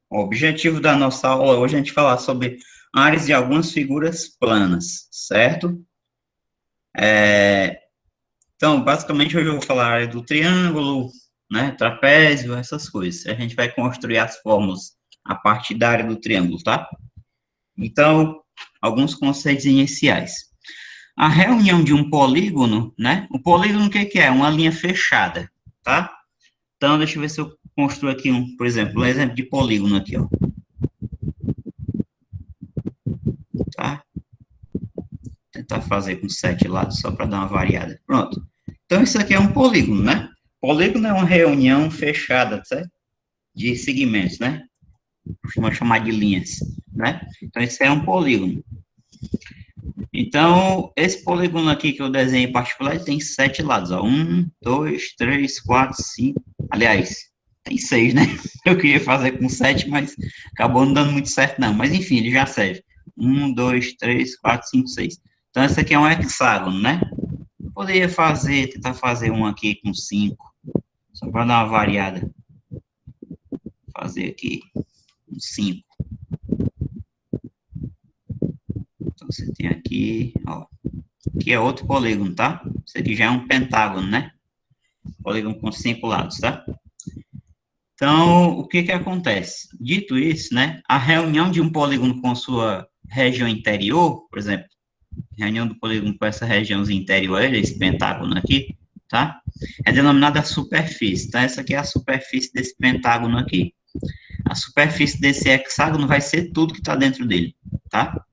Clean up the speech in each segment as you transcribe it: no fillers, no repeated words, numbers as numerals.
O objetivo da nossa aula hoje é a gente falar sobre áreas de algumas figuras planas, certo? Então, basicamente, hoje eu vou falar a área do triângulo, né, trapézio, essas coisas. A gente vai construir as fórmulas a partir da área do triângulo, tá? Então, alguns conceitos iniciais. A reunião de um polígono, né? O polígono, o que que é? Uma linha fechada, tá? Então, deixa eu ver se eu construo aqui por exemplo, um exemplo de polígono aqui, ó, tá? Tentar fazer com 7 lados só para dar uma variada. Pronto. Então, isso aqui é um polígono, né? Polígono é uma reunião fechada, certo? De segmentos, né? Costuma chamar de linhas, né? Então, isso é um polígono. Então, esse polígono aqui que eu desenhei em particular, ele tem 7 lados, ó. 1, 2, 3, 4, 5. Aliás, tem 6, né? Eu queria fazer com 7, mas acabou não dando muito certo, não. Mas, enfim, ele já serve. 1, 2, 3, 4, 5, 6. Então, esse aqui é um hexágono, né? Poderia tentar fazer um aqui com 5, só para dar uma variada. Fazer aqui com 5. Então, você tem aqui, ó. Aqui é outro polígono, tá? Isso aqui já é um pentágono, né? Polígono com 5 lados, tá? Então, o que que acontece? Dito isso, né? A reunião de um polígono com sua região interior, por exemplo, reunião do polígono com essa região interior, esse pentágono aqui, tá? É denominada superfície, tá? Essa aqui é a superfície desse pentágono aqui. A superfície desse hexágono vai ser tudo que está dentro dele, tá?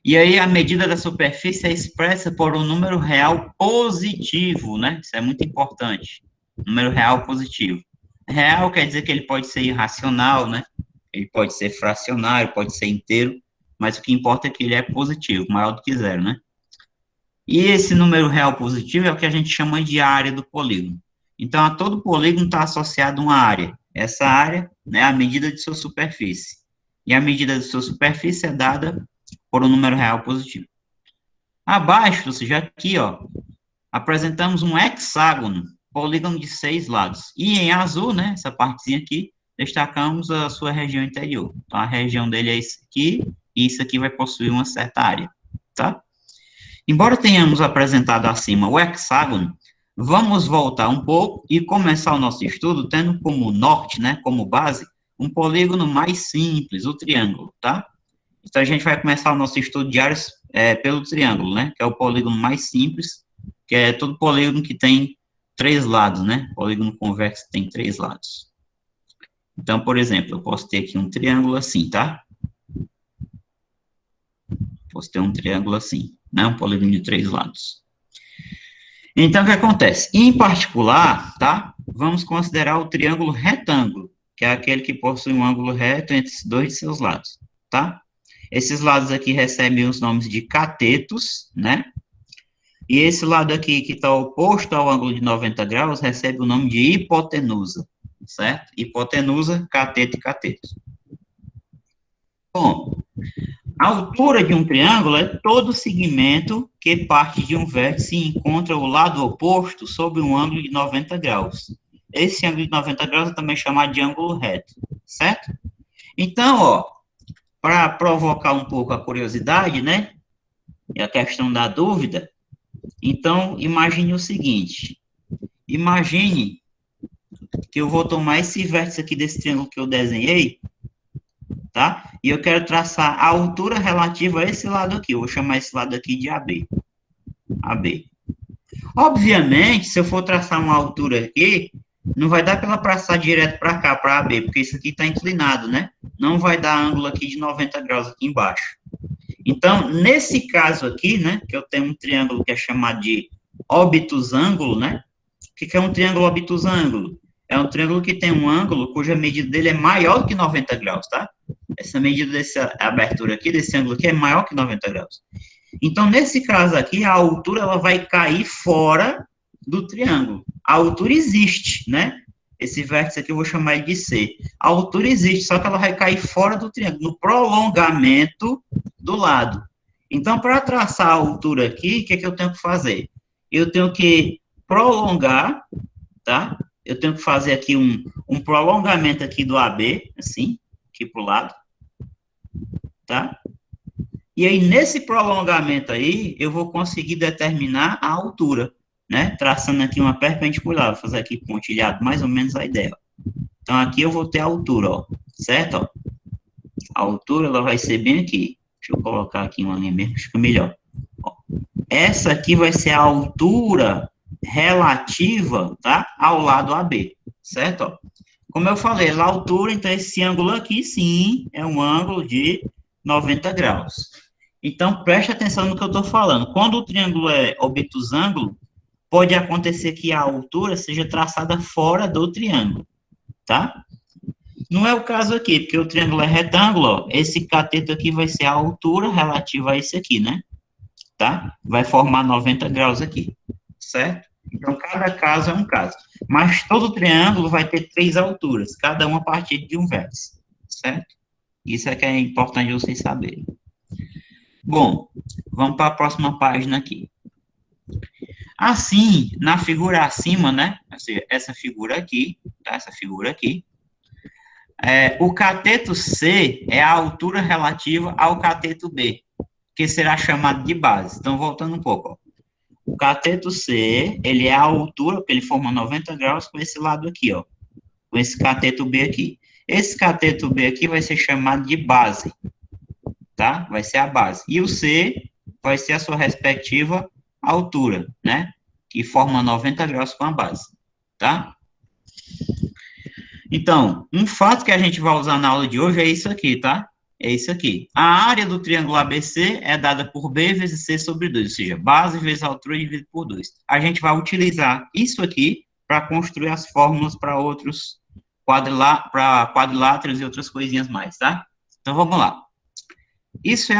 E aí, a medida da superfície é expressa por um número real positivo, né? Isso é muito importante. Número real positivo. Real quer dizer que ele pode ser irracional, né? Ele pode ser fracionário, pode ser inteiro, mas o que importa é que ele é positivo, maior do que zero, né? E esse número real positivo é o que a gente chama de área do polígono. Então, a todo polígono está associado uma área. Essa área é a medida de sua superfície. E a medida de sua superfície é dada por um número real positivo. Abaixo, ou seja, aqui, ó, apresentamos um hexágono, polígono de 6 lados. E em azul, né, essa partezinha aqui, destacamos a sua região interior. Então, a região dele é isso aqui, e isso aqui vai possuir uma certa área, tá? Embora tenhamos apresentado acima o hexágono, vamos voltar um pouco e começar o nosso estudo tendo como norte, né, como base, um polígono mais simples, o triângulo, tá? Então, a gente vai começar o nosso estudo de áreas pelo triângulo, né, que é o polígono mais simples, que é todo polígono que tem 3 lados, né? Polígono convexo tem 3 lados. Então, por exemplo, eu posso ter aqui um triângulo assim, tá? Posso ter um triângulo assim, né? Um polígono de 3 lados. Então, o que acontece? Em particular, tá? Vamos considerar o triângulo retângulo, que é aquele que possui um ângulo reto entre os dois de seus lados, tá? Esses lados aqui recebem os nomes de catetos, né? E esse lado aqui, que está oposto ao ângulo de 90 graus, recebe o nome de hipotenusa, certo? Hipotenusa, cateto e cateto. Bom, a altura de um triângulo é todo segmento que parte de um vértice e encontra o lado oposto sob um ângulo de 90 graus. Esse ângulo de 90 graus é também chamado de ângulo reto, certo? Então, ó, para provocar um pouco a curiosidade, né, e a questão da dúvida, então, imagine o seguinte, imagine que eu vou tomar esse vértice aqui desse triângulo que eu desenhei, tá? E eu quero traçar a altura relativa a esse lado aqui. Eu vou chamar esse lado aqui de AB. AB. Obviamente, se eu for traçar uma altura aqui, não vai dar para ela traçar direto para cá, para AB, porque isso aqui está inclinado, né? Não vai dar ângulo aqui de 90 graus aqui embaixo. Então, nesse caso aqui, né, que eu tenho um triângulo que é chamado de obtusângulo, né? O que é um triângulo obtusângulo? É um triângulo que tem um ângulo cuja medida dele é maior do que 90 graus, tá? Essa medida dessa abertura aqui, desse ângulo aqui, é maior que 90 graus. Então, nesse caso aqui, a altura ela vai cair fora do triângulo. A altura existe, né? Esse vértice aqui eu vou chamar ele de C. A altura existe, só que ela vai cair fora do triângulo, no prolongamento do lado. Então, para traçar a altura aqui, o que é que eu tenho que fazer? Eu tenho que prolongar, tá? eu tenho que fazer aqui um prolongamento aqui do AB, assim, aqui pro lado, tá? E aí, nesse prolongamento aí, eu vou conseguir determinar a altura, né? Traçando aqui uma perpendicular, vou fazer aqui pontilhado, mais ou menos a ideia. Então, aqui eu vou ter a altura, ó, certo? Ó. A altura, ela vai ser bem aqui. Deixa eu colocar aqui uma linha mesmo, fica melhor. Ó. Essa aqui vai ser a altura relativa, tá? Ao lado AB, certo? Ó. Como eu falei, a altura, então, esse ângulo aqui, sim, é um ângulo de 90 graus. Então, preste atenção no que eu estou falando. Quando o triângulo é obtusângulo, pode acontecer que a altura seja traçada fora do triângulo, tá? Não é o caso aqui, porque o triângulo é retângulo, ó, esse cateto aqui vai ser a altura relativa a esse aqui, né? Tá? Vai formar 90 graus aqui, certo? Então, cada caso é um caso. Mas todo triângulo vai ter 3 alturas, cada uma a partir de um vértice, certo? Isso é que é importante vocês saberem. Bom, vamos para a próxima página aqui. Assim, na figura acima, né? Essa figura aqui, tá? Essa figura aqui. O cateto C é a altura relativa ao cateto B, que será chamado de base. Então, voltando um pouco, ó. O cateto C, ele é a altura, porque ele forma 90 graus com esse lado aqui, ó. Com esse cateto B aqui. Esse cateto B aqui vai ser chamado de base, tá? Vai ser a base. E o C vai ser a sua respectiva altura, né? Que forma 90 graus com a base, tá? Então, um fato que a gente vai usar na aula de hoje é isso aqui, tá? É isso aqui. A área do triângulo ABC é dada por B vezes C sobre 2, ou seja, base vezes altura dividido por 2. A gente vai utilizar isso aqui para construir as fórmulas para outros quadriláteros e outras coisinhas mais, tá? Então, vamos lá. Isso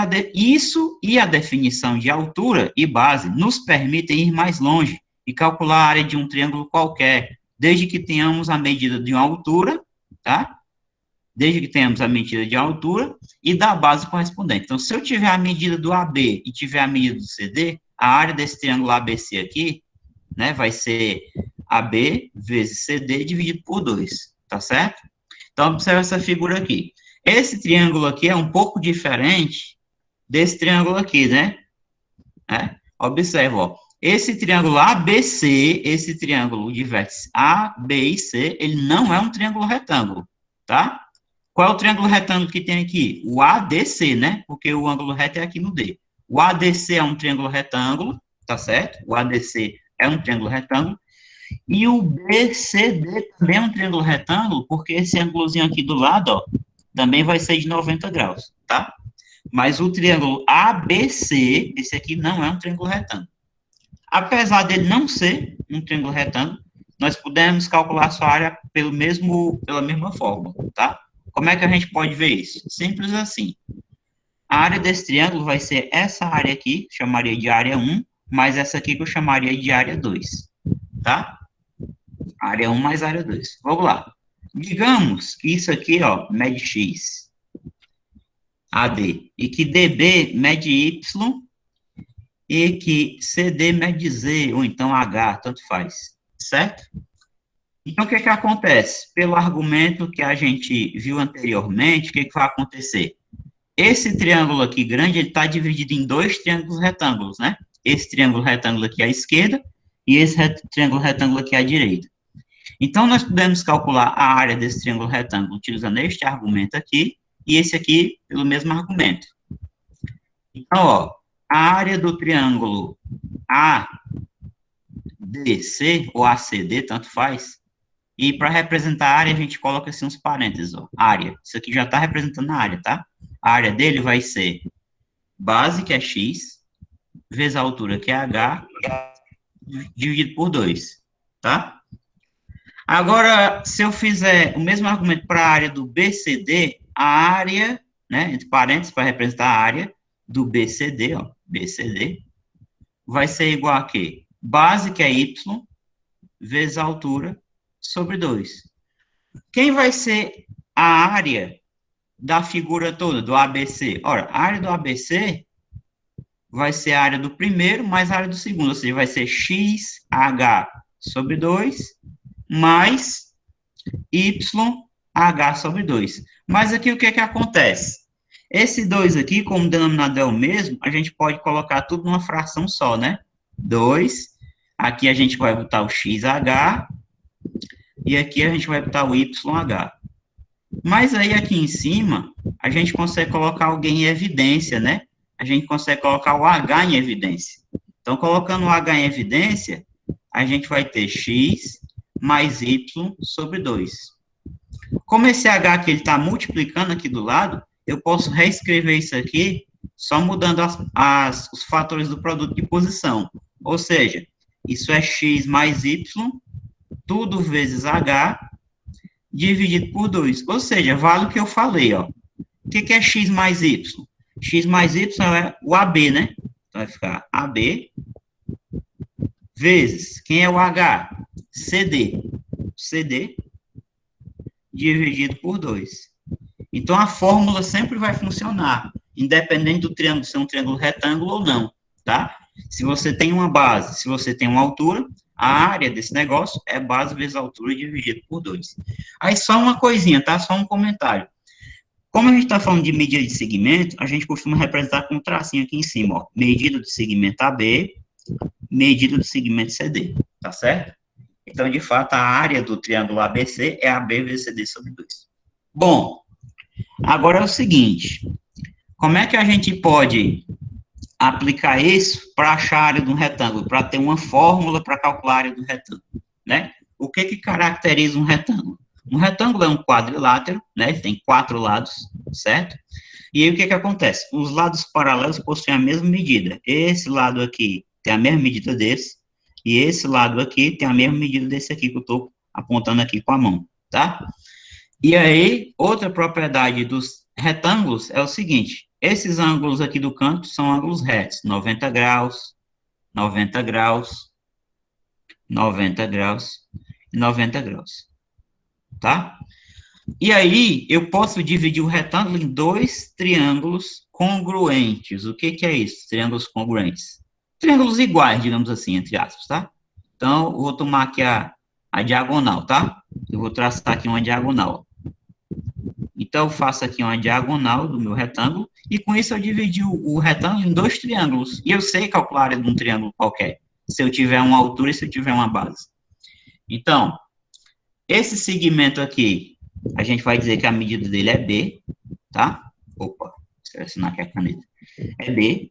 e a definição de altura e base nos permitem ir mais longe e calcular a área de um triângulo qualquer, desde que tenhamos a medida de uma altura, tá? Desde que tenhamos a medida de altura e da base correspondente. Então, se eu tiver a medida do AB e tiver a medida do CD, a área desse triângulo ABC aqui, né, vai ser AB vezes CD dividido por 2, tá certo? Então, observe essa figura aqui. Esse triângulo aqui é um pouco diferente desse triângulo aqui, né? Observa, ó. Esse triângulo ABC, esse triângulo de vértices A, B e C, ele não é um triângulo retângulo, tá? Qual é o triângulo retângulo que tem aqui? O ADC, né? Porque o ângulo reto é aqui no D. O ADC é um triângulo retângulo, tá certo? O ADC é um triângulo retângulo. E o BCD também é um triângulo retângulo, porque esse ângulozinho aqui do lado, ó, também vai ser de 90 graus, tá? Mas o triângulo ABC, esse aqui não é um triângulo retângulo. Apesar dele não ser um triângulo retângulo, nós podemos calcular sua área pela mesma forma, tá? Como é que a gente pode ver isso? Simples assim. A área desse triângulo vai ser essa área aqui, chamaria de área 1, mais essa aqui que eu chamaria de área 2, tá? Área 1 mais área 2. Vamos lá. Digamos que isso aqui, ó, mede X, AD, e que DB mede Y, e que CD mede Z, ou então H, tanto faz, certo? Então, o que que acontece? Pelo argumento que a gente viu anteriormente, o que que vai acontecer? Esse triângulo aqui grande, ele está dividido em 2 triângulos retângulos, né? Esse triângulo retângulo aqui à esquerda e esse triângulo retângulo aqui à direita. Então, nós podemos calcular a área desse triângulo retângulo utilizando este argumento aqui e esse aqui pelo mesmo argumento. Então, ó, a área do triângulo ADC ou ACD, tanto faz, e para representar a área, a gente coloca assim uns parênteses, ó, área. Isso aqui já está representando a área, tá? A área dele vai ser base, que é x, vezes a altura, que é h, dividido por 2, tá? Agora, se eu fizer o mesmo argumento para a área do BCD, a área, né, entre parênteses, para representar a área do BCD, ó, BCD, vai ser igual a quê? Base, que é y, vezes a altura, sobre 2. Quem vai ser a área da figura toda, do ABC? Ora, a área do ABC vai ser a área do primeiro mais a área do segundo, ou seja, vai ser XH sobre 2 mais YH sobre 2. Mas aqui o que que acontece? Esse 2 aqui, como o denominador é o mesmo, a gente pode colocar tudo numa fração só, né? 2, aqui a gente vai botar o XH, e aqui a gente vai botar o YH. Mas aí aqui em cima, a gente consegue colocar alguém em evidência, né? A gente consegue colocar o H em evidência. Então, colocando o H em evidência, a gente vai ter X mais Y sobre 2. Como esse H aqui ele está multiplicando aqui do lado, eu posso reescrever isso aqui só mudando os fatores do produto de posição. Ou seja, isso é X mais Y, tudo vezes H, dividido por 2. Ou seja, vale o que eu falei, ó. O que é X mais Y? X mais Y é o AB, né? Então, vai ficar AB vezes, quem é o H? CD. CD dividido por 2. Então, a fórmula sempre vai funcionar, independente do triângulo ser um triângulo retângulo ou não, tá? Se você tem uma base, se você tem uma altura, a área desse negócio é base vezes altura dividido por 2. Aí, só uma coisinha, tá? Só um comentário. Como a gente está falando de medida de segmento, a gente costuma representar com um tracinho aqui em cima, ó. Medida do segmento AB, medida do segmento CD, tá certo? Então, de fato, a área do triângulo ABC é AB vezes CD sobre 2. Bom, agora é o seguinte, como é que a gente pode aplicar isso para achar a área de um retângulo, para ter uma fórmula para calcular a área do retângulo, né? O que que caracteriza um retângulo? Um retângulo é um quadrilátero, né? Ele tem 4 lados, certo? E aí o que que acontece? Os lados paralelos possuem a mesma medida. Esse lado aqui tem a mesma medida desse, e esse lado aqui tem a mesma medida desse aqui que eu estou apontando aqui com a mão, tá? E aí, outra propriedade dos retângulos é o seguinte, esses ângulos aqui do canto são ângulos retos, 90 graus, 90 graus, 90 graus e 90 graus, tá? E aí, eu posso dividir o retângulo em dois triângulos congruentes. O que que é isso? Triângulos congruentes. Triângulos iguais, digamos assim, entre aspas, tá? Então, eu vou tomar aqui a diagonal, tá? Eu vou traçar aqui uma diagonal. Então, eu faço aqui uma diagonal do meu retângulo, e com isso eu dividi o retângulo em dois triângulos. E eu sei calcular a área de um triângulo qualquer, se eu tiver uma altura e se eu tiver uma base. Então, esse segmento aqui, a gente vai dizer que a medida dele é B, tá? Opa, selecionar aqui a caneta. É B.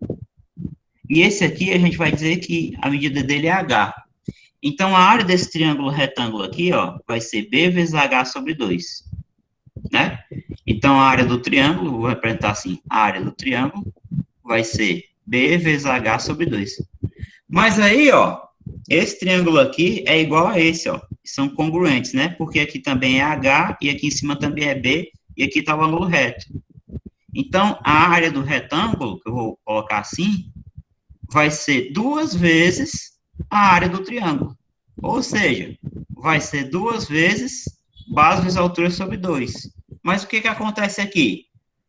E esse aqui, a gente vai dizer que a medida dele é H. Então, a área desse triângulo retângulo aqui, ó, vai ser B vezes H sobre 2, né? Então, a área do triângulo, vou representar assim, a área do triângulo vai ser B vezes H sobre 2. Mas aí, ó, esse triângulo aqui é igual a esse, ó. São congruentes, né? Porque aqui também é H, e aqui em cima também é B, e aqui está o ângulo reto. Então, a área do retângulo, que eu vou colocar assim, vai ser 2 vezes a área do triângulo. Ou seja, vai ser 2 vezes base vezes altura sobre 2. Mas o que que acontece aqui?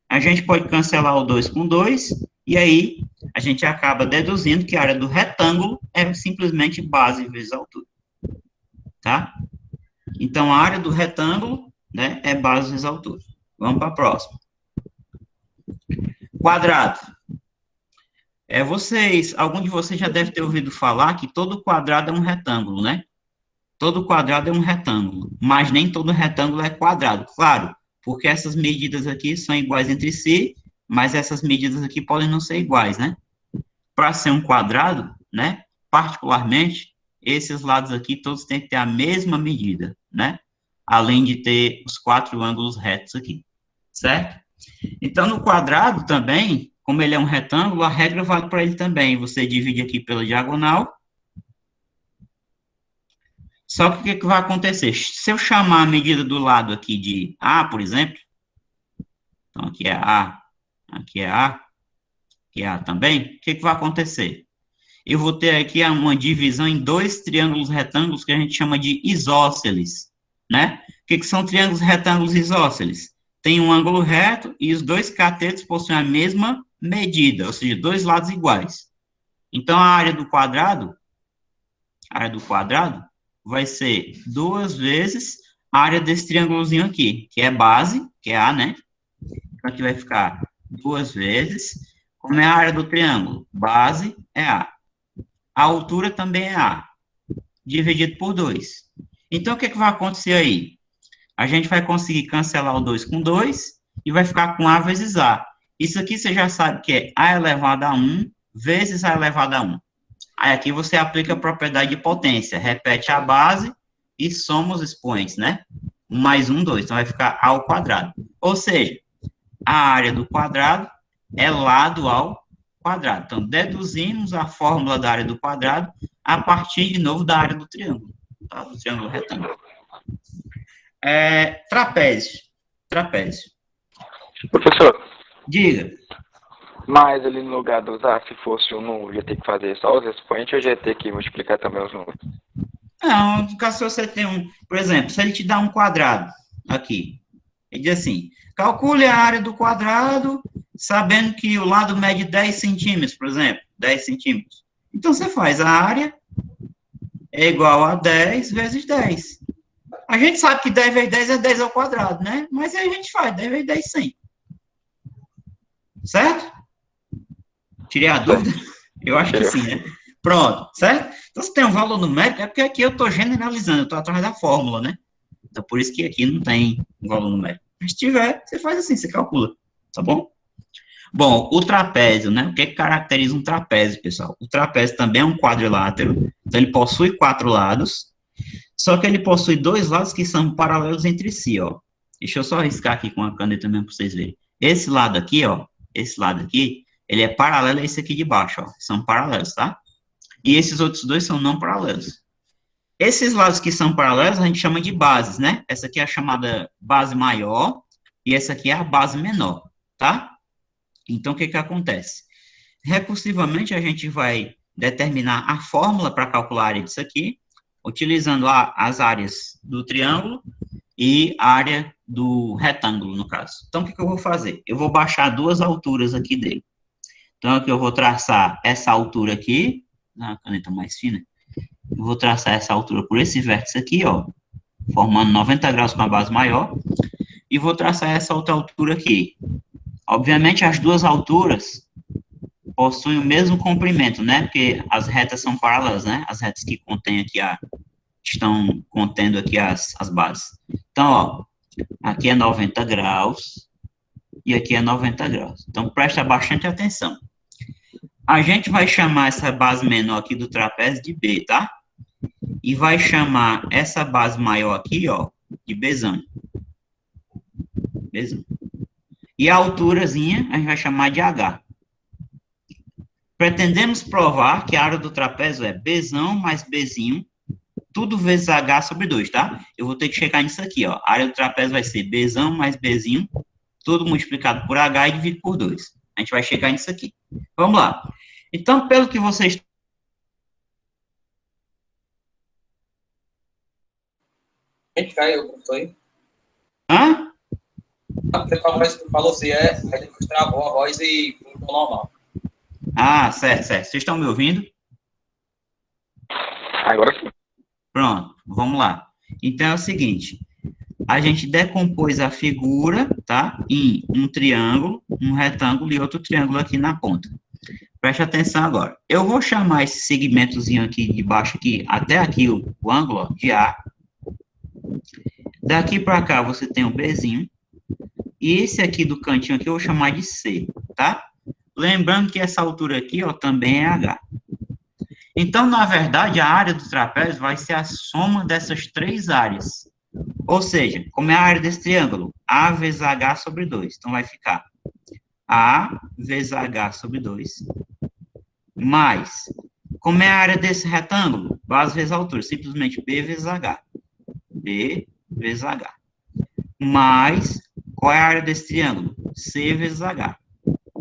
A gente pode cancelar o 2 com 2, e aí a gente acaba deduzindo que a área do retângulo é simplesmente base vezes altura. Tá? Então, a área do retângulo, né, é base vezes altura. Vamos para a próxima. Quadrado. Algum de vocês já deve ter ouvido falar que todo quadrado é um retângulo, né? Todo quadrado é um retângulo, mas nem todo retângulo é quadrado, claro, porque essas medidas aqui são iguais entre si, mas essas medidas aqui podem não ser iguais, né? Para ser um quadrado, né, particularmente, esses lados aqui todos têm que ter a mesma medida, né? Além de ter os 4 ângulos retos aqui, certo? Então, no quadrado também, como ele é um retângulo, a regra vale para ele também. Você divide aqui pela diagonal. Só que o que vai acontecer? Se eu chamar a medida do lado aqui de A, por exemplo, então aqui é A, aqui é A, aqui é A também, o que vai acontecer? Eu vou ter aqui uma divisão em dois triângulos retângulos que a gente chama de isósceles, né? O que são triângulos retângulos isósceles? Tem um ângulo reto e os dois catetos possuem a mesma medida, ou seja, dois lados iguais. Então, a área do quadrado vai ser 2 vezes a área desse triângulozinho aqui, que é base, que é A, né? Então, aqui vai ficar 2 vezes. Como é a área do triângulo? Base é A. A altura também é A, dividido por 2. Então, o que, que vai acontecer aí? A gente vai conseguir cancelar o 2 com 2 e vai ficar com A vezes A. Isso aqui você já sabe que é A elevado a 1 vezes A elevado a 1. Aí aqui você aplica a propriedade de potência, repete a base e soma os expoentes, né? 1 mais 1, 2. Então vai ficar A ao quadrado. Ou seja, a área do quadrado é lado ao quadrado. Então, deduzimos a fórmula da área do quadrado a partir, de novo, da área do triângulo. Tá? Do triângulo retângulo. Trapézio. Trapézio. Professor, Diga. mas ali no lugar do usar, se fosse um número, ia ter que fazer só os expoentes ou já ia ter que multiplicar também os números? Não, caso você tenha por exemplo, se ele te dá um quadrado aqui, ele diz assim, calcule a área do quadrado, sabendo que o lado mede 10 centímetros, por exemplo, 10 centímetros. Então, você faz a área é igual a 10 vezes 10. A gente sabe que 10 vezes 10 é 10 ao quadrado, né? Mas aí a gente faz 10 vezes 10, 100. Certo? Tirei a dúvida? Eu acho que sim, né? Pronto, certo? Então, se tem um valor numérico, é porque aqui eu estou generalizando, eu estou atrás da fórmula, né? Então, por isso que aqui não tem um valor numérico. Mas se tiver, você faz assim, você calcula, tá bom? Bom, o trapézio, né? O que caracteriza um trapézio, pessoal? O trapézio também é um quadrilátero, então ele possui 4 lados, só que ele possui 2 lados que são paralelos entre si, ó. Deixa eu só riscar aqui com a caneta mesmo para vocês verem. Esse lado aqui, ó, esse lado aqui, ele é paralelo a esse aqui de baixo, ó. São paralelos, tá? E esses outros dois são não paralelos. Esses lados que são paralelos, a gente chama de bases, né? Essa aqui é a chamada base maior, e essa aqui é a base menor, tá? Então, o que que acontece? Recursivamente, a gente vai determinar a fórmula para calcular a área disso aqui, utilizando as áreas do triângulo e a área do retângulo, no caso. Então, o que que eu vou fazer? Eu vou baixar 2 alturas aqui dele. Então, aqui eu vou traçar essa altura aqui, na caneta mais fina, eu vou traçar essa altura por esse vértice aqui, ó, formando 90 graus com a base maior, e vou traçar essa outra altura aqui. Obviamente, as duas alturas possuem o mesmo comprimento, né? Porque as retas são paralelas, né? As retas que contêm aqui estão contendo aqui as bases. Então, ó, aqui é 90 graus e aqui é 90 graus. Então, presta bastante atenção. A gente vai chamar essa base menor aqui do trapézio de B, tá? E vai chamar essa base maior aqui, ó, de Bzão. Bzão. E a alturazinha a gente vai chamar de H. Pretendemos provar que a área do trapézio é Bzão mais Bzinho, tudo vezes H sobre 2, tá? Eu vou ter que chegar nisso aqui, ó. A área do trapézio vai ser Bzão mais Bzinho, tudo multiplicado por H e dividido por 2. A gente vai chegar nisso aqui. Vamos lá. Então, pelo que vocês... Gente, caiu, foi? Hã? Você falou assim, a gente travou a voz e voltou normal. Ah, certo, certo. Vocês estão me ouvindo? Agora sim. Pronto, vamos lá. Então é o seguinte, a gente decompôs a figura, tá? Em um triângulo, um retângulo e outro triângulo aqui na ponta. Preste atenção agora. Eu vou chamar esse segmentozinho aqui de baixo, aqui, até aqui o ângulo, ó, de A. Daqui para cá você tem o Bzinho. E esse aqui do cantinho aqui eu vou chamar de C, tá? Lembrando que essa altura aqui, ó, também é H. Então, na verdade, a área do trapézio vai ser a soma dessas 3 áreas. Ou seja, como é a área desse triângulo? A vezes H sobre 2. Então, vai ficar A vezes H sobre 2. Mais, como é a área desse retângulo? Base vezes altura. Simplesmente B vezes H. B vezes H. Mais, qual é a área desse triângulo? C vezes H.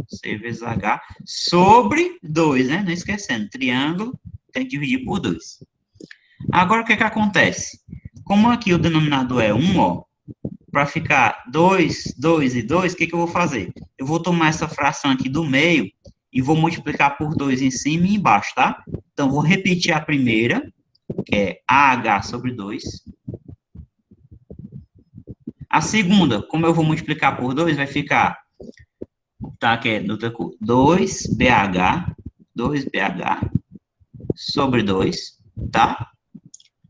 C vezes H sobre 2, né? Não esquecendo, triângulo tem que dividir por 2. Agora, o que que acontece? Como aqui o denominador é 1, ó, para ficar 2, 2 e 2, o que que eu vou fazer? Eu vou tomar essa fração aqui do meio e vou multiplicar por 2 em cima e embaixo, tá? Então, vou repetir a primeira que é AH sobre 2. A segunda, como eu vou multiplicar por 2, vai ficar, tá, que é de outra cor, 2BH sobre 2, tá?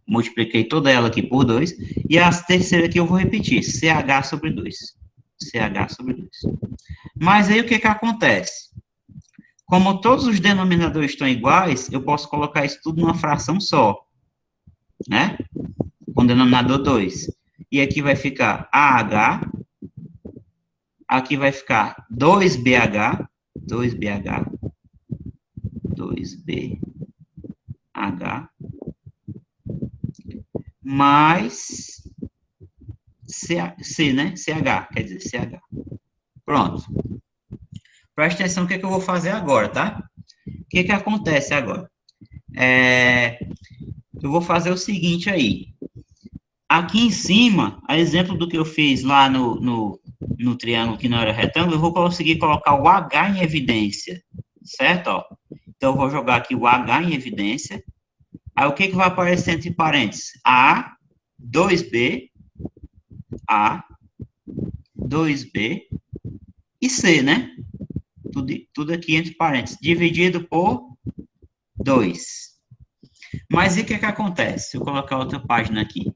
Multipliquei toda ela aqui por 2. E a terceira aqui eu vou repetir, CH sobre 2. CH sobre 2. Mas aí o que que acontece? Como todos os denominadores estão iguais, eu posso colocar isso tudo numa fração só, né? Com denominador 2. E aqui vai ficar AH, aqui vai ficar 2BH, 2BH, mais C, né? CH, quer dizer, CH. Pronto. Presta atenção no que eu vou fazer agora, tá? O que acontece agora? Eu vou fazer o seguinte aí. Aqui em cima, a exemplo do que eu fiz lá no triângulo que não era retângulo, eu vou conseguir colocar o H em evidência, certo? Ó, então, eu vou jogar aqui o H em evidência. Aí, o que vai aparecer entre parênteses? A, 2B, A, 2B e C, né? Tudo aqui entre parênteses, dividido por 2. Mas e o que acontece? Se eu colocar outra página aqui.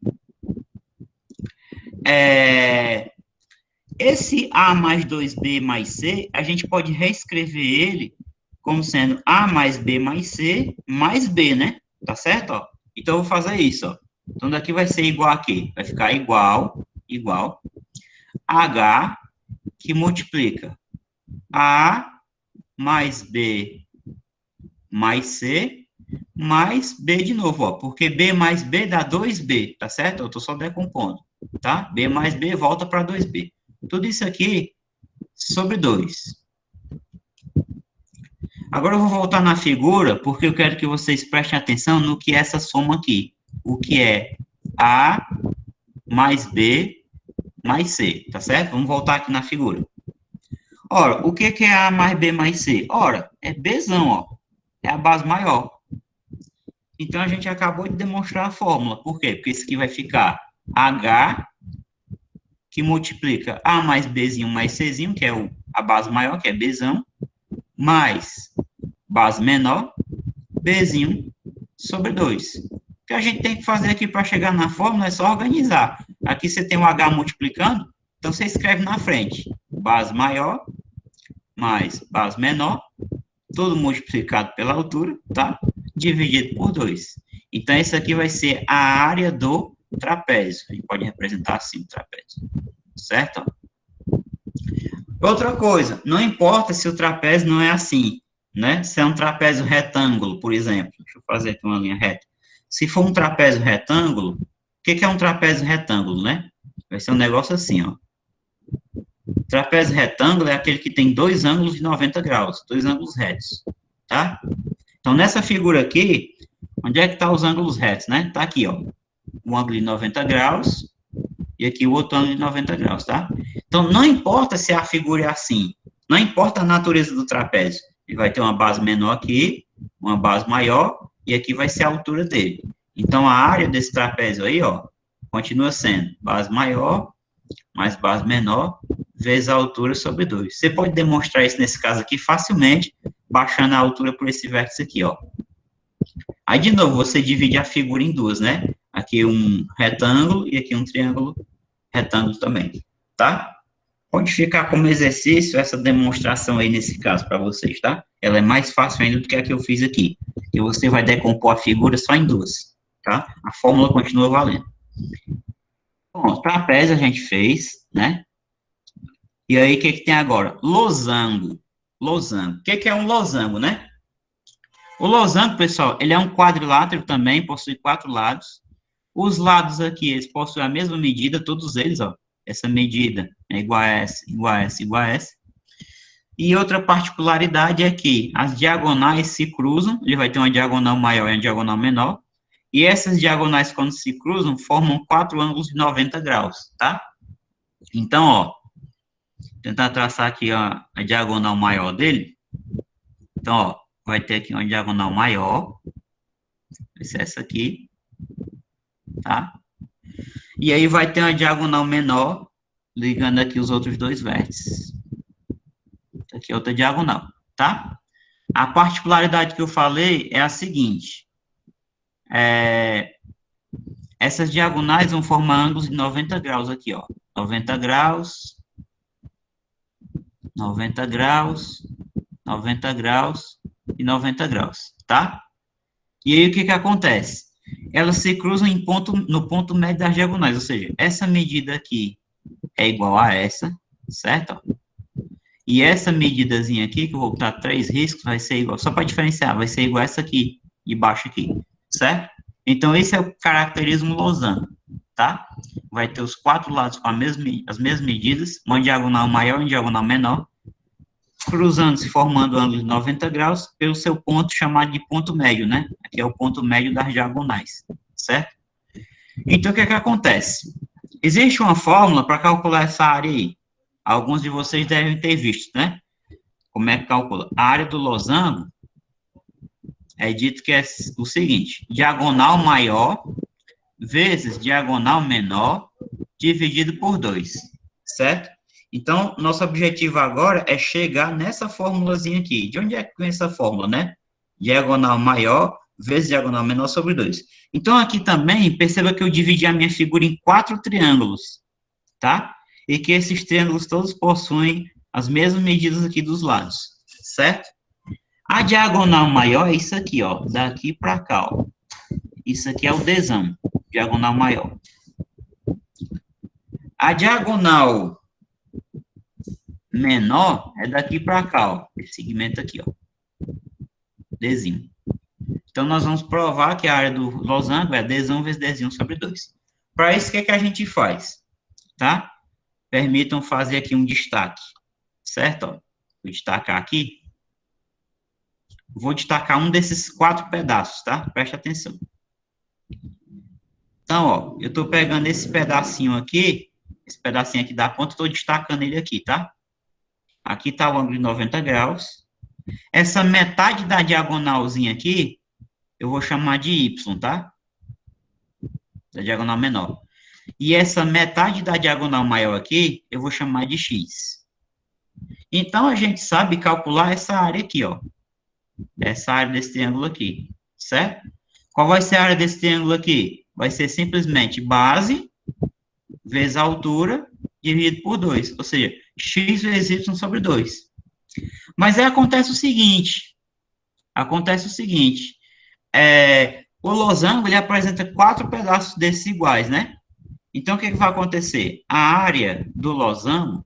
Esse A mais 2B mais C, a gente pode reescrever ele como sendo A mais B mais C mais B, né? Tá certo? Ó? Então, eu vou fazer isso, ó. Então, daqui vai ser igual aqui. Vai ficar igual, H, que multiplica A mais B mais C mais B de novo, ó. Porque B mais B dá 2B, tá certo? Eu tô só decompondo, tá? B mais B volta para 2B. Tudo isso aqui sobre 2. Agora eu vou voltar na figura, porque eu quero que vocês prestem atenção no que é essa soma aqui. O que é A mais B mais C, tá certo? Vamos voltar aqui na figura. Ora, o que é A mais B mais C? Ora, é Bzão, ó. É a base maior. Então, a gente acabou de demonstrar a fórmula. Por quê? Porque isso aqui vai ficar H, que multiplica A mais Bzinho mais Czinho, que é a base maior, que é Bzão, mais base menor, Bzinho sobre 2. O que a gente tem que fazer aqui para chegar na fórmula é só organizar. Aqui você tem o H multiplicando, então você escreve na frente. Base maior mais base menor, tudo multiplicado pela altura, tá? Dividido por 2. Então, isso aqui vai ser a área do trapézio. A gente pode representar assim o trapézio. Certo? Outra coisa, não importa se o trapézio não é assim, né? Se é um trapézio retângulo, por exemplo. Deixa eu fazer aqui uma linha reta. Se for um trapézio retângulo, o que é um trapézio retângulo, né? Vai ser um negócio assim, ó. Trapézio retângulo é aquele que tem dois ângulos de 90 graus, dois ângulos retos, tá? Então, nessa figura aqui, onde é que tá os ângulos retos, né? Tá aqui, ó. Um ângulo de 90 graus e aqui o outro ângulo de 90 graus, tá? Então, não importa se a figura é assim, não importa a natureza do trapézio. Ele vai ter uma base menor aqui, uma base maior, e aqui vai ser a altura dele. Então, a área desse trapézio aí, ó, continua sendo base maior mais base menor, vezes a altura sobre 2. Você pode demonstrar isso nesse caso aqui facilmente, baixando a altura por esse vértice aqui, ó. Aí, de novo, você divide a figura em duas, né? Aqui um retângulo e aqui um triângulo retângulo também, tá? Pode ficar como exercício essa demonstração aí nesse caso para vocês, tá? Ela é mais fácil ainda do que a que eu fiz aqui, que você vai decompor a figura só em duas, tá? A fórmula continua valendo. Bom, trapézio a gente fez, né? E aí, o que tem agora? Losango. Losango. O que é um losango, né? O losango, pessoal, ele é um quadrilátero também, possui 4 lados. Os lados aqui, eles possuem a mesma medida, todos eles, ó. Essa medida é igual a essa, igual a essa, igual a essa. E outra particularidade é que as diagonais se cruzam, ele vai ter uma diagonal maior e uma diagonal menor. E essas diagonais, quando se cruzam, formam 4 ângulos de 90 graus, tá? Então, ó, tentar traçar aqui a diagonal maior dele. Então, ó, vai ter aqui uma diagonal maior, vai ser essa aqui, tá? E aí vai ter uma diagonal menor, ligando aqui os outros dois vértices. Aqui é outra diagonal, tá? A particularidade que eu falei é a seguinte. Essas diagonais vão formar ângulos de 90 graus aqui, ó. 90 graus, 90 graus, 90 graus e 90 graus, tá? E aí, o que que acontece? Elas se cruzam no ponto médio das diagonais, ou seja, essa medida aqui é igual a essa, certo? E essa medidazinha aqui, que eu vou botar 3 riscos, vai ser igual, só para diferenciar, vai ser igual a essa aqui, de baixo aqui, certo? Então, esse é o caracterismo losango, tá? Vai ter os 4 lados com as mesmas medidas, uma diagonal maior e uma diagonal menor, cruzando-se, formando ângulo de 90 graus, pelo seu ponto chamado de ponto médio, né? Aqui é o ponto médio das diagonais, certo? Então, o que é que acontece? Existe uma fórmula para calcular essa área aí. Alguns de vocês devem ter visto, né? Como é que calcula? A área do losango é dito que é o seguinte: diagonal maior vezes diagonal menor dividido por 2, certo? Então, nosso objetivo agora é chegar nessa formulazinha aqui. De onde é que vem essa fórmula, né? Diagonal maior vezes diagonal menor sobre 2. Então, aqui também, perceba que eu dividi a minha figura em 4 triângulos, tá? E que esses triângulos todos possuem as mesmas medidas aqui dos lados, certo? A diagonal maior é isso aqui, ó, daqui para cá, ó. Isso aqui é o Dzão, diagonal maior. A diagonal menor é daqui para cá, ó, esse segmento aqui, ó, Dzinho. Então, nós vamos provar que a área do losango é Dzão vezes Dzinho sobre 2. Para isso, o que é que a gente faz? Tá? Permitam fazer aqui um destaque, certo? Ó, vou destacar aqui. Vou destacar um desses 4 pedaços, tá? Preste atenção. Então, ó, eu estou pegando esse pedacinho aqui da ponta, estou destacando ele aqui, tá? Aqui está o ângulo de 90 graus. Essa metade da diagonalzinha aqui, eu vou chamar de Y, tá? Da diagonal menor. E essa metade da diagonal maior aqui, eu vou chamar de X. Então, a gente sabe calcular essa área aqui, ó. Essa área desse triângulo aqui, certo? Qual vai ser a área desse triângulo aqui? Vai ser simplesmente base vezes a altura dividido por 2, ou seja, x vezes y sobre 2. Mas aí acontece o seguinte, o losango, ele apresenta 4 pedaços desses iguais, né? Então, o que vai acontecer? A área do losango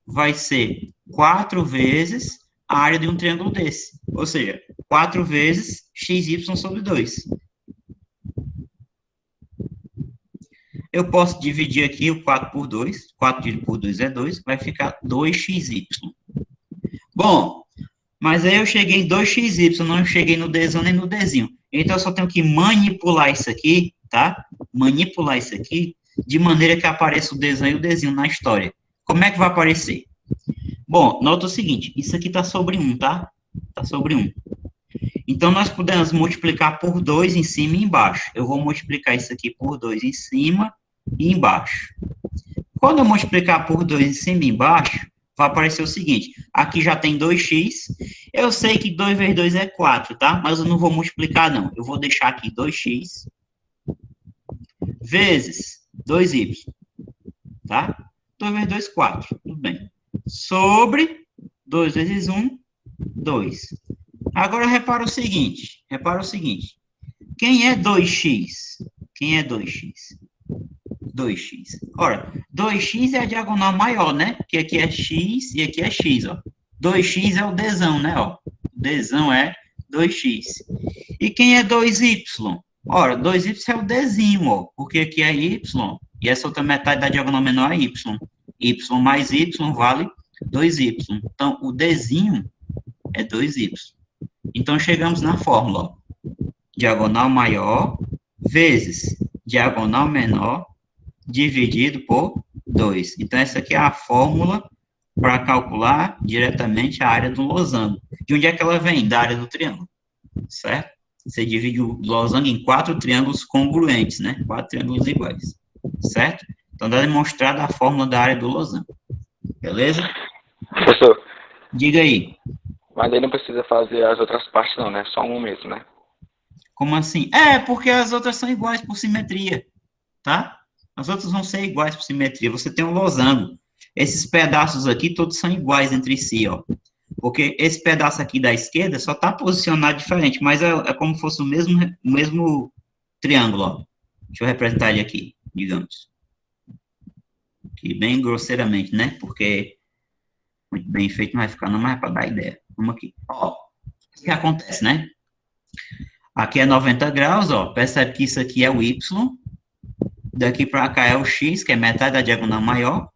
vai ser 4 vezes a área de um triângulo desse, ou seja, 4 vezes xy sobre 2. Eu posso dividir aqui o 4 por 2. 4 dividido por 2 é 2. Vai ficar 2xy. Bom, mas aí eu cheguei em 2xy, não cheguei no Dzão nem no Dzinho. Então, eu só tenho que manipular isso aqui, tá? Manipular isso aqui, de maneira que apareça o Dzão e o Dzinho na história. Como é que vai aparecer? Bom, nota o seguinte, isso aqui está sobre 1, tá? Está sobre 1. Então, nós podemos multiplicar por 2 em cima e embaixo. Eu vou multiplicar isso aqui por 2 em cima e embaixo. Quando eu multiplicar por 2 em cima e embaixo, vai aparecer o seguinte, aqui já tem 2x, eu sei que 2 vezes 2 é 4, tá? Mas eu não vou multiplicar, não. Eu vou deixar aqui 2x vezes 2y, tá? 2 vezes 2, 4, tudo bem. Sobre 2 vezes 1, 2. Agora, repara o seguinte. Quem é 2x? 2x. Ora, 2x é a diagonal maior, né? Porque aqui é x e aqui é x, ó. 2x é o Dzão, né, ó. O Dzão é 2x. E quem é 2y? Ora, 2y é o Dzinho, ó. Porque aqui é y e essa outra metade da diagonal menor é y. Y mais y vale 2y. Então, o Dzinho é 2y. Então, chegamos na fórmula, ó. Diagonal maior vezes diagonal menor dividido por 2. Então, essa aqui é a fórmula para calcular diretamente a área do losango. De onde é que ela vem? Da área do triângulo, certo? você divide o losango em 4 triângulos congruentes, né? 4 triângulos iguais, certo? Então, dá demonstrada a fórmula da área do losango. Beleza? Professor, Diga aí. mas aí não precisa fazer as outras partes não, né? Só um mesmo, né? Como assim? É, porque as outras são iguais por simetria, tá? As outras vão ser iguais por simetria. Você tem um losango. Esses pedaços aqui, todos são iguais entre si, ó. Porque esse pedaço aqui da esquerda só está posicionado diferente, mas é como se fosse o mesmo triângulo, ó. Deixa eu representar ele aqui, digamos. Aqui, bem grosseiramente, né? Porque muito bem feito não vai ficar, não, mas é para dar ideia. Vamos aqui. Ó, o que acontece, né? Aqui é 90 graus, ó. Percebe que isso aqui é o Y. Daqui para cá é o X, que é metade da diagonal maior.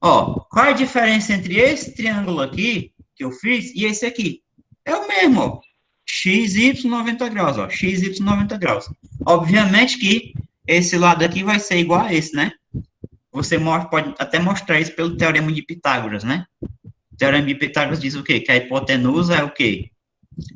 Ó, qual é a diferença entre esse triângulo aqui, que eu fiz, e esse aqui? É o mesmo, ó. X, Y, 90 graus, ó. X, Y, 90 graus. Obviamente que esse lado aqui vai ser igual a esse, né? Você pode até mostrar isso pelo Teorema de Pitágoras, né? O Teorema de Pitágoras diz o quê? Que a hipotenusa é o quê?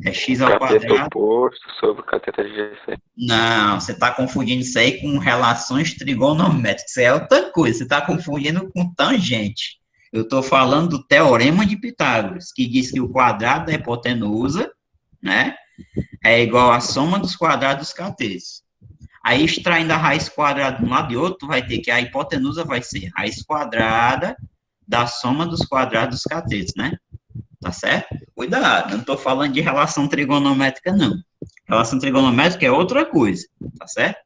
É x ao Cateto quadrado. oposto sobre cateto adjacente. Não, você está confundindo isso aí com relações trigonométricas. Isso é outra coisa. Você está confundindo com tangente. Eu estou falando do Teorema de Pitágoras, que diz que o quadrado da hipotenusa, né, é igual à soma dos quadrados dos catetos. Aí, extraindo a raiz quadrada de um lado e outro, vai ter que a hipotenusa vai ser raiz quadrada da soma dos quadrados dos catetos, né? Tá certo? Cuidado, eu não estou falando de relação trigonométrica, não. Relação trigonométrica é outra coisa, tá certo?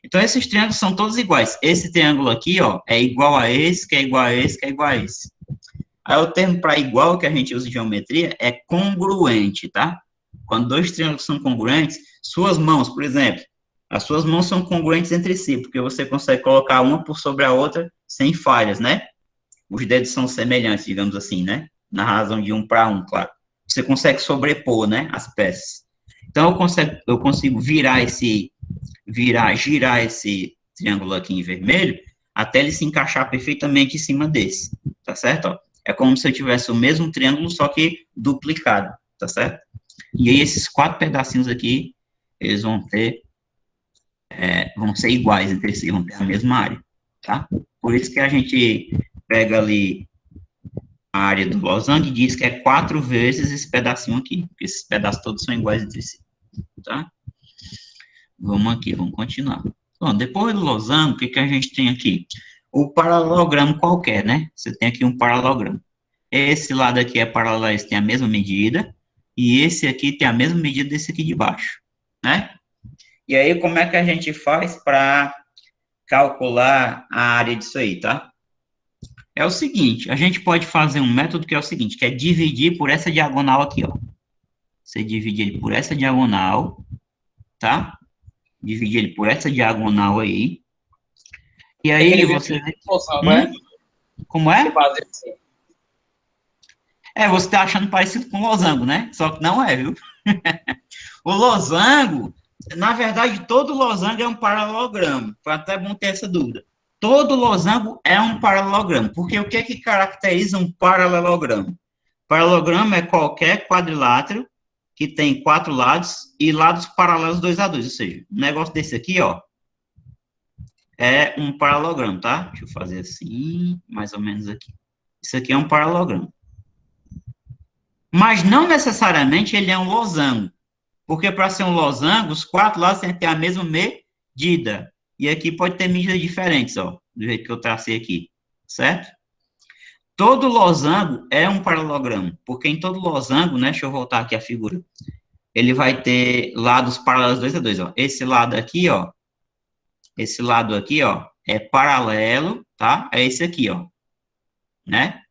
Então, esses triângulos são todos iguais. Esse triângulo aqui, ó, é igual a esse, que é igual a esse, que é igual a esse. Aí, o termo para igual que a gente usa em geometria é congruente, tá? Quando dois triângulos são congruentes, suas mãos, por exemplo, as suas mãos são congruentes entre si, porque você consegue colocar uma por sobre a outra sem falhas, né? Os dedos são semelhantes, digamos assim, né? Na razão de 1 para 1, claro. Você consegue sobrepor, né, as peças. Então, eu consigo girar esse triângulo aqui em vermelho, até ele se encaixar perfeitamente em cima desse, tá certo? Ó, é como se eu tivesse o mesmo triângulo, só que duplicado, tá certo? E aí, esses 4 pedacinhos aqui, eles vão ser iguais entre si, vão ter a mesma área, tá? Por isso que a gente pega ali a área do losango e diz que é 4 vezes esse pedacinho aqui, porque esses pedaços todos são iguais entre si, tá? Vamos aqui, vamos continuar. Bom, depois do losango, o que a gente tem aqui? O paralelogramo qualquer, né? Você tem aqui um paralelogramo. Esse lado aqui é paralelo, esse tem a mesma medida, e esse aqui tem a mesma medida desse aqui de baixo, né? E aí, como é que a gente faz para calcular a área disso aí, tá? É o seguinte, a gente pode fazer um método que é o seguinte, que é dividir por essa diagonal aqui, ó. Você divide ele por essa diagonal, tá? Divide ele por essa diagonal aí. E aí você... Como é? Você tá achando parecido com losango, né? Só que não é, viu? O losango, na verdade, todo losango é um paralelogramo. Foi até bom ter essa dúvida. Todo losango é um paralelogramo, porque o que é que caracteriza um paralelogramo? Paralelogramo é qualquer quadrilátero que tem 4 lados e lados paralelos 2 a 2, ou seja, um negócio desse aqui, ó, é um paralelogramo, tá? Deixa eu fazer assim, mais ou menos aqui. Isso aqui é um paralelogramo. Mas não necessariamente ele é um losango, porque para ser um losango, os 4 lados têm que ter a mesma medida. E aqui pode ter medidas diferentes, ó, do jeito que eu tracei aqui, certo? Todo losango é um paralelogramo, porque em todo losango, né, deixa eu voltar aqui a figura, ele vai ter lados paralelos 2 a 2, ó. Esse lado aqui, ó, é paralelo, tá? É esse aqui, ó, né?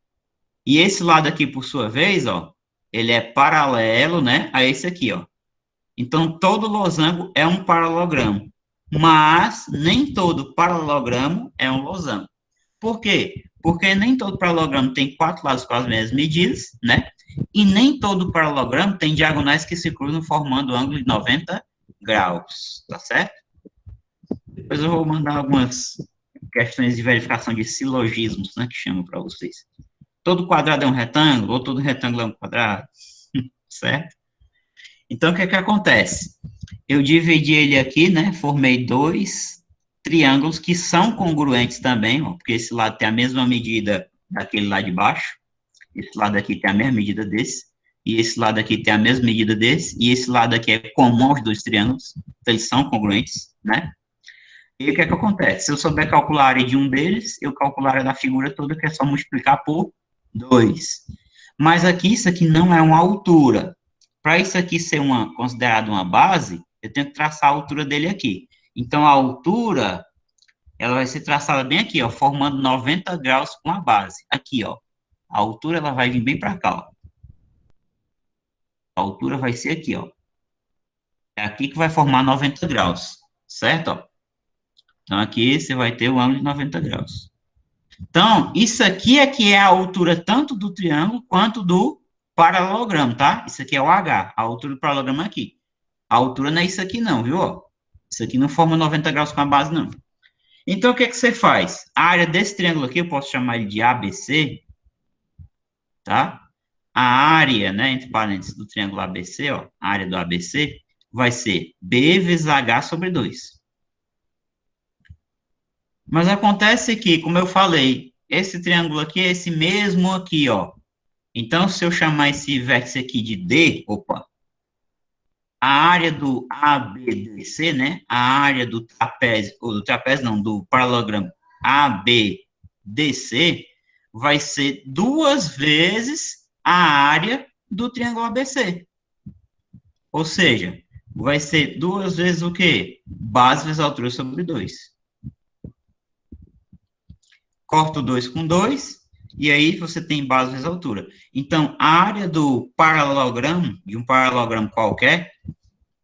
E esse lado aqui, por sua vez, ó, ele é paralelo, né, a esse aqui, ó. Então, todo losango é um paralelogramo, mas nem todo paralelogramo é um losango. Por quê? Porque nem todo paralelogramo tem 4 lados com as mesmas medidas, né? E nem todo paralelogramo tem diagonais que se cruzam formando ângulo de 90 graus, tá certo? Depois eu vou mandar algumas questões de verificação de silogismos, né, que chamo para vocês. Todo quadrado é um retângulo, ou todo retângulo é um quadrado, certo? Então, o que é que acontece? Eu dividi ele aqui, né? Formei dois triângulos que são congruentes também, ó, porque esse lado tem a mesma medida daquele lá de baixo, esse lado aqui tem a mesma medida desse, e esse lado aqui tem a mesma medida desse, e esse lado aqui é comum aos dois triângulos, então eles são congruentes, né? E o que é que acontece? Se eu souber calcular a área de um deles, eu calculo a área da figura toda, que é só multiplicar por 2. Mas aqui, isso aqui não é uma altura. Para isso aqui ser considerado uma base, eu tenho que traçar a altura dele aqui. Então, a altura, ela vai ser traçada bem aqui, ó, formando 90 graus com a base. Aqui, ó. A altura, ela vai vir bem para cá, ó. A altura vai ser aqui, ó. É aqui que vai formar 90 graus, certo? Ó. Então, aqui você vai ter o ângulo de 90 graus. Então, isso aqui é que é a altura tanto do triângulo quanto do paralelogramo, tá? Isso aqui é o H, a altura do paralelogramo é aqui. A altura não é isso aqui não, viu? Isso aqui não forma 90 graus com a base, não. Então, o que é que você faz? A área desse triângulo aqui, eu posso chamar ele de ABC, tá? A área, né, entre parênteses, do triângulo ABC, ó, a área do ABC, vai ser B vezes H sobre 2. Mas acontece que, como eu falei, esse triângulo aqui é esse mesmo aqui, ó. Então, se eu chamar esse vértice aqui de D, opa, a área do ABDC, né? A área do trapézio, ou do trapézio não, do paralelogramo ABDC, vai ser 2 vezes a área do triângulo ABC. Ou seja, vai ser 2 vezes o quê? Base vezes altura sobre 2. Corto 2 com 2, e aí você tem base vezes altura. Então, a área do paralelogramo, de um paralelogramo qualquer,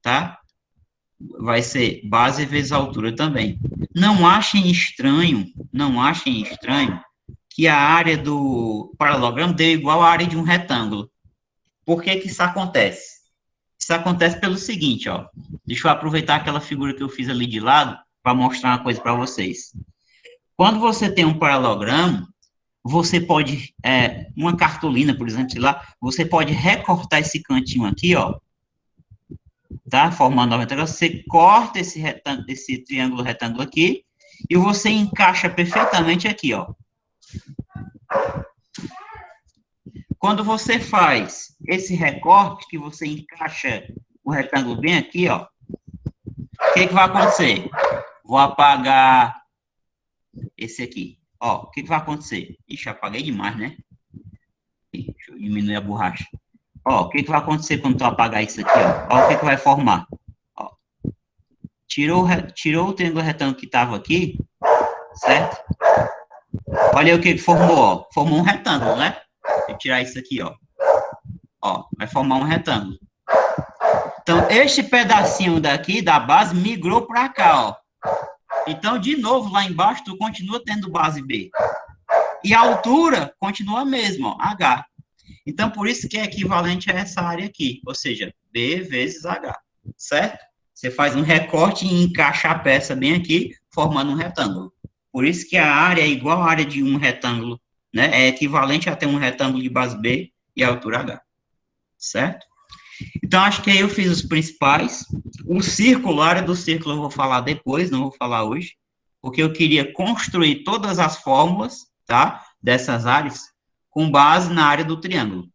tá? Vai ser base vezes altura também. Não achem estranho que a área do paralelogramo dê igual à área de um retângulo. Por que que isso acontece? Isso acontece pelo seguinte, ó. Deixa eu aproveitar aquela figura que eu fiz ali de lado para mostrar uma coisa para vocês. Quando você tem um paralelogramo, você pode, uma cartolina, por exemplo, sei lá, você pode recortar esse cantinho aqui, ó, tá? Formando 90 graus, você corta esse triângulo retângulo aqui, e você encaixa perfeitamente aqui, ó. Quando você faz esse recorte, que você encaixa o retângulo bem aqui, ó, o que vai acontecer? Vou apagar esse aqui. Ó, o que vai acontecer? Ixi, apaguei demais, né? Deixa eu diminuir a borracha. Ó, o que vai acontecer quando tu apagar isso aqui, ó? Ó, o que vai formar? Ó, tirou o triângulo retângulo que estava aqui, certo? Olha aí o que formou, ó. Formou um retângulo, né? Vou tirar isso aqui, ó. Ó, vai formar um retângulo. Então, este pedacinho daqui, da base, migrou para cá, ó. Então, de novo, lá embaixo, tu continua tendo base B. E a altura continua a mesma, ó, H. Então, por isso que é equivalente a essa área aqui, ou seja, B vezes H, certo? Você faz um recorte e encaixa a peça bem aqui, formando um retângulo. Por isso que a área é igual à área de um retângulo, né? É equivalente a ter um retângulo de base B e altura H, certo? Então, acho que aí eu fiz os principais. O círculo, a área do círculo eu vou falar depois, não vou falar hoje, porque eu queria construir todas as fórmulas, tá? Dessas áreas, com base na área do triângulo.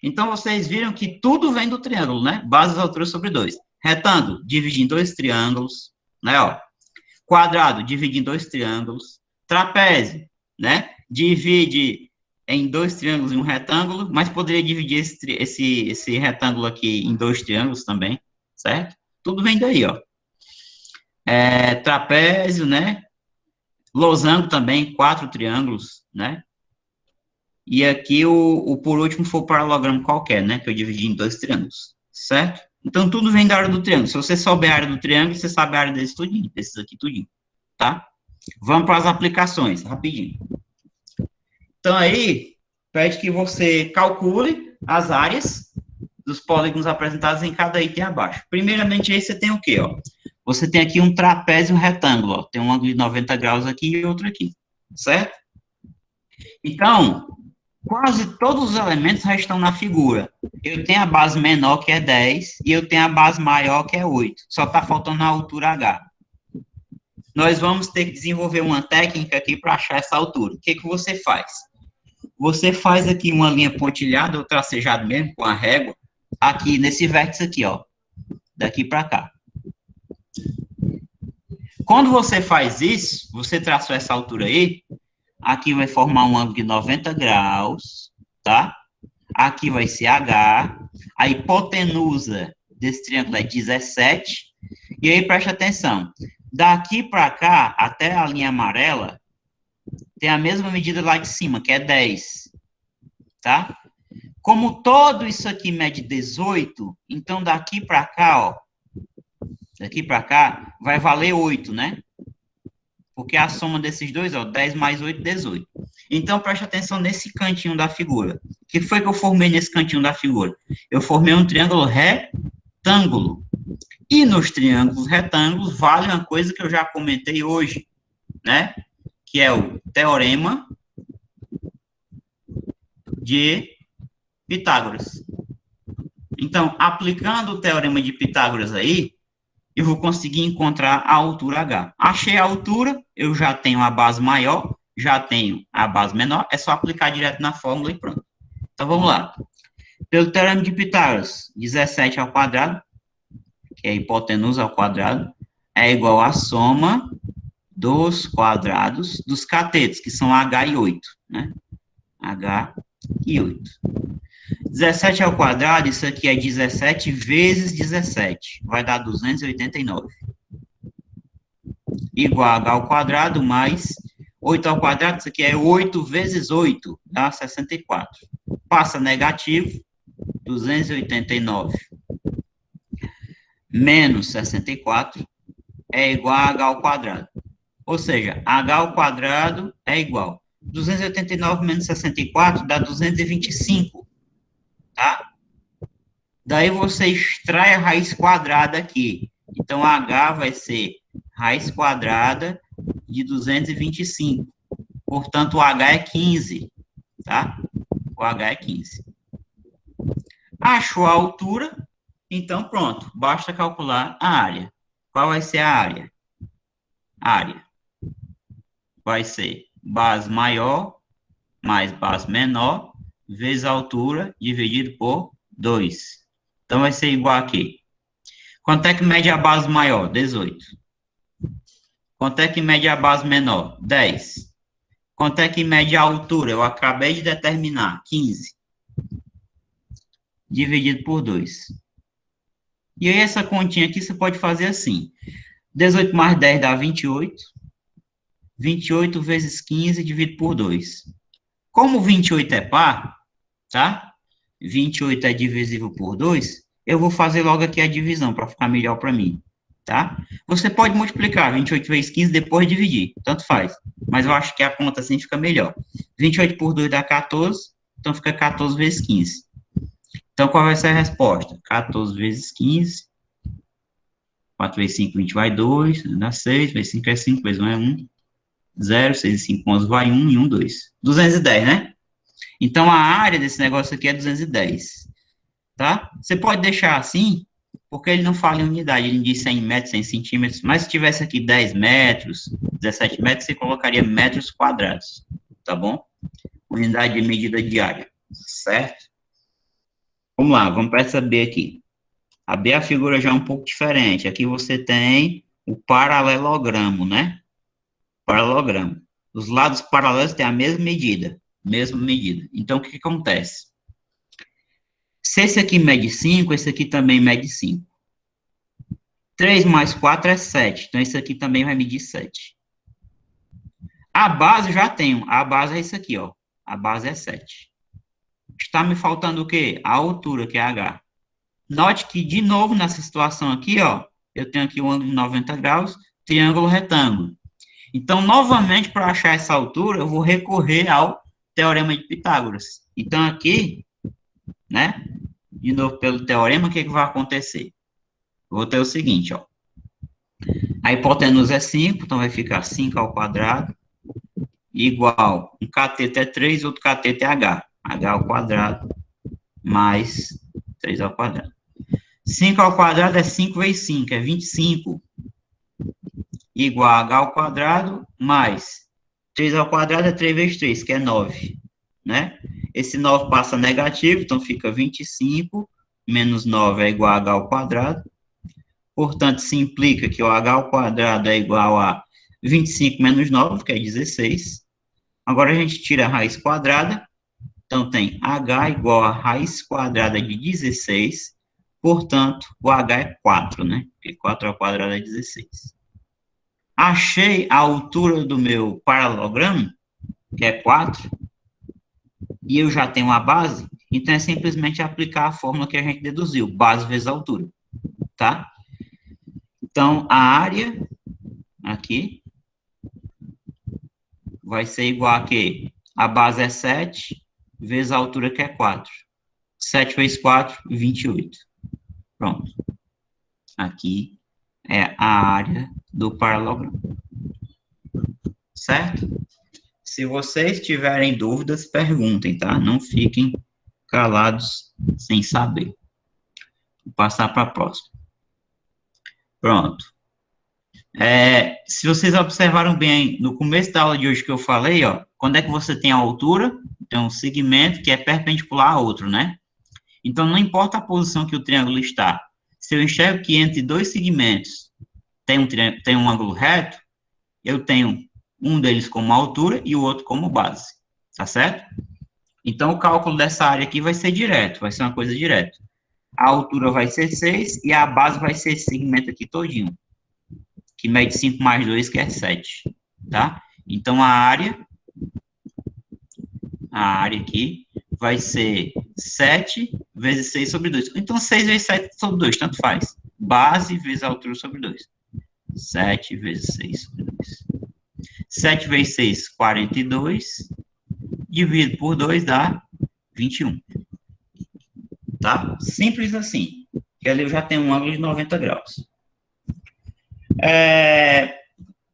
Então, vocês viram que tudo vem do triângulo, né? Bases altura sobre 2. Retângulo, divide em 2 triângulos, né? Ó. Quadrado, divide em 2 triângulos. Trapézio, né? Divide em 2 triângulos e um retângulo, mas poderia dividir esse retângulo aqui em 2 triângulos também, certo? Tudo vem daí, ó. Trapézio, né? Losango também, 4 triângulos, né? E aqui, por último, foi o paralelogramo qualquer, né? Que eu dividi em 2 triângulos, certo? Então, tudo vem da área do triângulo. Se você souber a área do triângulo, você sabe a área desses tudinho, desses aqui tudinho, tá? Vamos para as aplicações, rapidinho. Então, aí, pede que você calcule as áreas dos polígonos apresentados em cada item abaixo. Primeiramente, aí você tem o quê, ó? Você tem aqui um trapézio retângulo, ó. Tem um ângulo de 90 graus aqui e outro aqui, certo? Então, quase todos os elementos já estão na figura. Eu tenho a base menor, que é 10, e eu tenho a base maior, que é 8. Só está faltando a altura H. Nós vamos ter que desenvolver uma técnica aqui para achar essa altura. O que você faz? Você faz aqui uma linha pontilhada, ou tracejado mesmo, com a régua, aqui nesse vértice aqui, ó, daqui para cá. Quando você faz isso, você traçou essa altura aí, aqui vai formar um ângulo de 90 graus, tá? Aqui vai ser H, a hipotenusa desse triângulo é 17, e aí preste atenção, daqui para cá, até a linha amarela, tem a mesma medida lá de cima, que é 10, tá? Como todo isso aqui mede 18, então daqui para cá, ó, daqui para cá, vai valer 8, né? Porque a soma desses dois, ó, 10 mais 8, 18. Então, preste atenção nesse cantinho da figura. O que foi que eu formei nesse cantinho da figura? Eu formei um triângulo retângulo. E nos triângulos retângulos, vale uma coisa que eu já comentei hoje, né? Que é o teorema de Pitágoras. Então, aplicando o teorema de Pitágoras aí, eu vou conseguir encontrar a altura H. Achei a altura, eu já tenho a base maior, já tenho a base menor, é só aplicar direto na fórmula e pronto. Então, vamos lá. Pelo teorema de Pitágoras, 17 ao quadrado, que é a hipotenusa ao quadrado, é igual à soma dos quadrados dos catetos, que são H e 8, né? H e 8. 17 ao quadrado, isso aqui é 17 vezes 17, vai dar 289. Igual a H ao quadrado mais 8 ao quadrado, isso aqui é 8 vezes 8, dá 64. Passa negativo, 289 menos 64 é igual a H ao quadrado. Ou seja, H ao quadrado é igual. 289 menos 64 dá 225. Tá? Daí você extrai a raiz quadrada aqui. Então, H vai ser raiz quadrada de 225. Portanto, o H é 15. Tá? O H é 15. Achou a altura? Então, pronto. Basta calcular a área. Qual vai ser a área? A área vai ser base maior mais base menor vezes a altura dividido por 2. Então, vai ser igual aqui. Quanto é que mede a base maior? 18. Quanto é que mede a base menor? 10. Quanto é que mede a altura? Eu acabei de determinar. 15. Dividido por 2. E aí, essa continha aqui, você pode fazer assim. 18 mais 10 dá 28. 28 vezes 15 dividido por 2. Como 28 é par, tá? 28 é divisível por 2, eu vou fazer logo aqui a divisão, para ficar melhor para mim, tá? Você pode multiplicar 28 vezes 15 depois dividir, tanto faz. Mas eu acho que a conta assim fica melhor. 28 por 2 dá 14, então fica 14 vezes 15. Então, qual vai ser a resposta? 14 vezes 15. 4 vezes 5, 20 vai 2, dá 6, vezes 5 é 5, vezes 1 é 1. 0, 6 e 5, 11 vai 1 e 1, 2. 210, né? Então, a área desse negócio aqui é 210, tá? Você pode deixar assim, porque ele não fala em unidade, ele diz 100 metros, 100 centímetros, mas se tivesse aqui 10 metros, 17 metros, você colocaria metros quadrados, tá bom? Unidade de medida de área, certo? Vamos lá, vamos para essa B aqui. A B, a figura já é um pouco diferente. Aqui você tem o paralelogramo, né? Paralelogramo. Os lados paralelos têm a mesma medida. Então, o que acontece? Se esse aqui mede 5, esse aqui também mede 5. 3 mais 4 é 7. Então, esse aqui também vai medir 7. A base já tenho. A base é isso aqui, ó. A base é 7. Está me faltando o quê? A altura, que é H. Note que, de novo, nessa situação aqui, ó, eu tenho aqui um ângulo de 90 graus, triângulo retângulo. Então, novamente, para achar essa altura, eu vou recorrer ao teorema de Pitágoras. Então, aqui, né, de novo, pelo teorema, o que vai acontecer? Eu vou ter o seguinte, ó. A hipotenusa é 5, então vai ficar 5 ao quadrado, igual, um cateto é 3, outro cateto é H. h ao quadrado mais 3 ao quadrado. 5 ao quadrado é 5 vezes 5, é 25. Igual a h ao quadrado mais 3 ao quadrado é 3 vezes 3, que é 9, né? Esse 9 passa negativo, então fica 25 menos 9 é igual a h ao quadrado. Portanto, se implica que o h ao quadrado é igual a 25 menos 9, que é 16. Agora a gente tira a raiz quadrada. Então, tem h igual a raiz quadrada de 16. Portanto, o h é 4, né? Porque 4 ao quadrado é 16. Achei a altura do meu paralelogramo, que é 4, e eu já tenho a base, então é simplesmente aplicar a fórmula que a gente deduziu, base vezes altura, tá? Então, a área aqui vai ser igual a quê? A base é 7, vezes a altura, que é 4. 7 vezes 4, 28. Pronto. Aqui é a área do paralelogramo. Certo? Se vocês tiverem dúvidas, perguntem, tá? Não fiquem calados sem saber. Vou passar para a próxima. Pronto. Se vocês observaram bem, no começo da aula de hoje que eu falei, ó, quando é que você tem a altura? Tem um segmento que é perpendicular a outro, né? Então, não importa a posição que o triângulo está. Se eu enxergo que entre dois segmentos tem um ângulo reto, eu tenho um deles como altura e o outro como base, tá certo? Então, o cálculo dessa área aqui vai ser direto, vai ser uma coisa direta. A altura vai ser 6 e a base vai ser esse segmento aqui todinho, que mede 5 mais 2, que é 7, tá? Então, a área aqui vai ser 7 vezes 6 sobre 2. Então, 6 vezes 7 sobre 2, tanto faz. Base vezes altura sobre 2. 7 vezes 6 sobre 2. 7 vezes 6, 42. Dividido por 2 dá 21. Tá? Simples assim. Que ali eu já tenho um ângulo de 90 graus.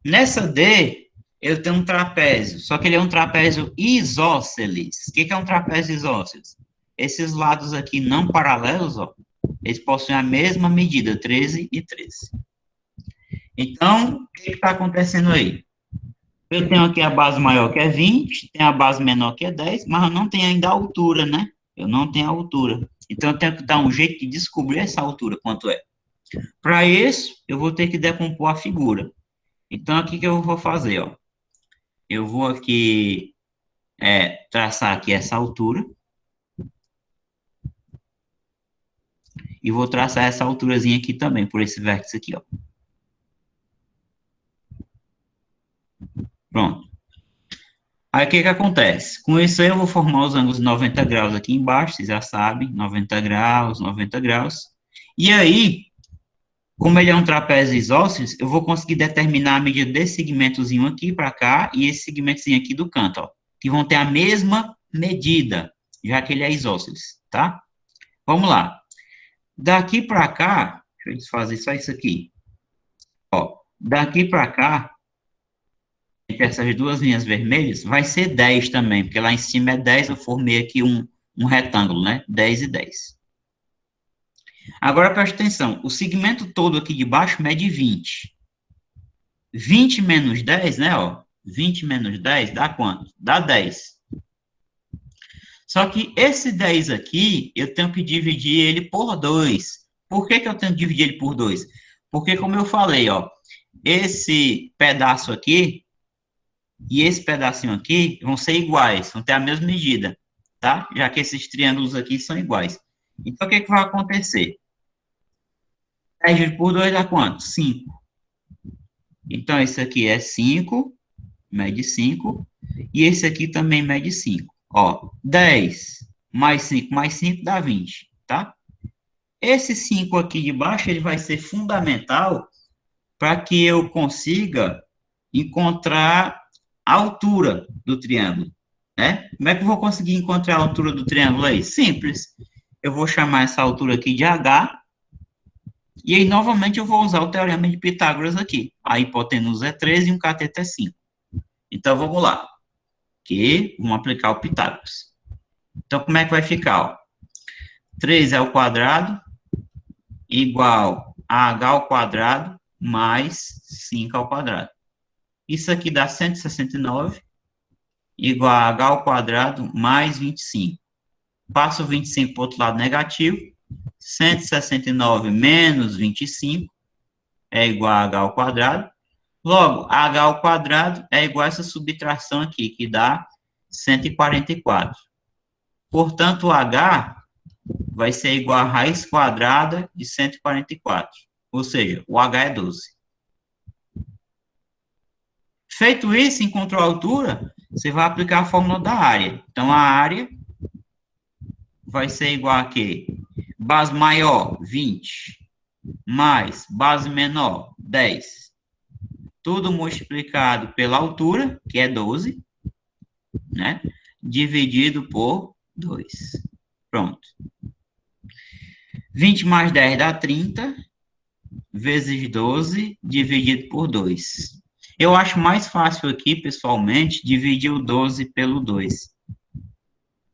Nessa D, eu tenho um trapézio, só que ele é um trapézio isósceles. O que é um trapézio isósceles? Esses lados aqui não paralelos, ó, eles possuem a mesma medida, 13 e 13. Então, o que está acontecendo aí? Eu tenho aqui a base maior, que é 20, tenho a base menor, que é 10, mas eu não tenho ainda a altura, né? Eu não tenho a altura. Então, eu tenho que dar um jeito de descobrir essa altura, quanto é. Para isso, eu vou ter que decompor a figura. Então, aqui que eu vou fazer, ó. Eu vou aqui traçar aqui essa altura. E vou traçar essa alturazinha aqui também, por esse vértice aqui, ó. Pronto. Aí, o que que acontece? Com isso aí, eu vou formar os ângulos de 90 graus aqui embaixo, vocês já sabem, 90 graus, 90 graus. E aí, como ele é um trapézio isósceles, eu vou conseguir determinar a medida desse segmentozinho aqui para cá e esse segmentozinho aqui do canto, ó, que vão ter a mesma medida, já que ele é isósceles, tá? Vamos lá. Daqui para cá, deixa eu desfazer só isso aqui. Ó, daqui para cá, entre essas duas linhas vermelhas, vai ser 10 também, porque lá em cima é 10, eu formei aqui um retângulo, né? 10 e 10. Agora, preste atenção, o segmento todo aqui de baixo mede 20. 20 menos 10, né, ó, 20 menos 10 dá quanto? Dá 10. Só que esse 10 aqui, eu tenho que dividir ele por 2. Por que que eu tenho que dividir ele por 2? Porque, como eu falei, ó, esse pedaço aqui e esse pedacinho aqui vão ser iguais, vão ter a mesma medida, tá? Já que esses triângulos aqui são iguais. Então, o que que vai acontecer? 10 dividido por 2 dá quanto? 5. Então, esse aqui é 5, mede 5, e esse aqui também mede 5. Ó, 10 mais 5 dá 20, tá? Esse 5 aqui de baixo, ele vai ser fundamental para que eu consiga encontrar a altura do triângulo, né? Como é que eu vou conseguir encontrar a altura do triângulo aí? Simples. Eu vou chamar essa altura aqui de H, e aí, novamente, eu vou usar o teorema de Pitágoras aqui. A hipotenusa é 13 e um cateto é 5. Então, vamos lá. Aqui, vamos aplicar o Pitágoras. Então, como é que vai ficar? Ó? 3 ao quadrado igual a h ao quadrado mais 5 ao quadrado. Isso aqui dá 169 igual a h ao quadrado mais 25. Passa o 25 para o outro lado negativo. 169 menos 25 é igual a h ao quadrado. Logo, h ao quadrado é igual a essa subtração aqui, que dá 144. Portanto, o h vai ser igual a raiz quadrada de 144. Ou seja, o h é 12. Feito isso, encontrou a altura, você vai aplicar a fórmula da área. Então, a área vai ser igual a quê? Base maior, 20, mais base menor, 10. Tudo multiplicado pela altura, que é 12, né? Dividido por 2. Pronto. 20 mais 10 dá 30, vezes 12, dividido por 2. Eu acho mais fácil aqui, pessoalmente, dividir o 12 pelo 2.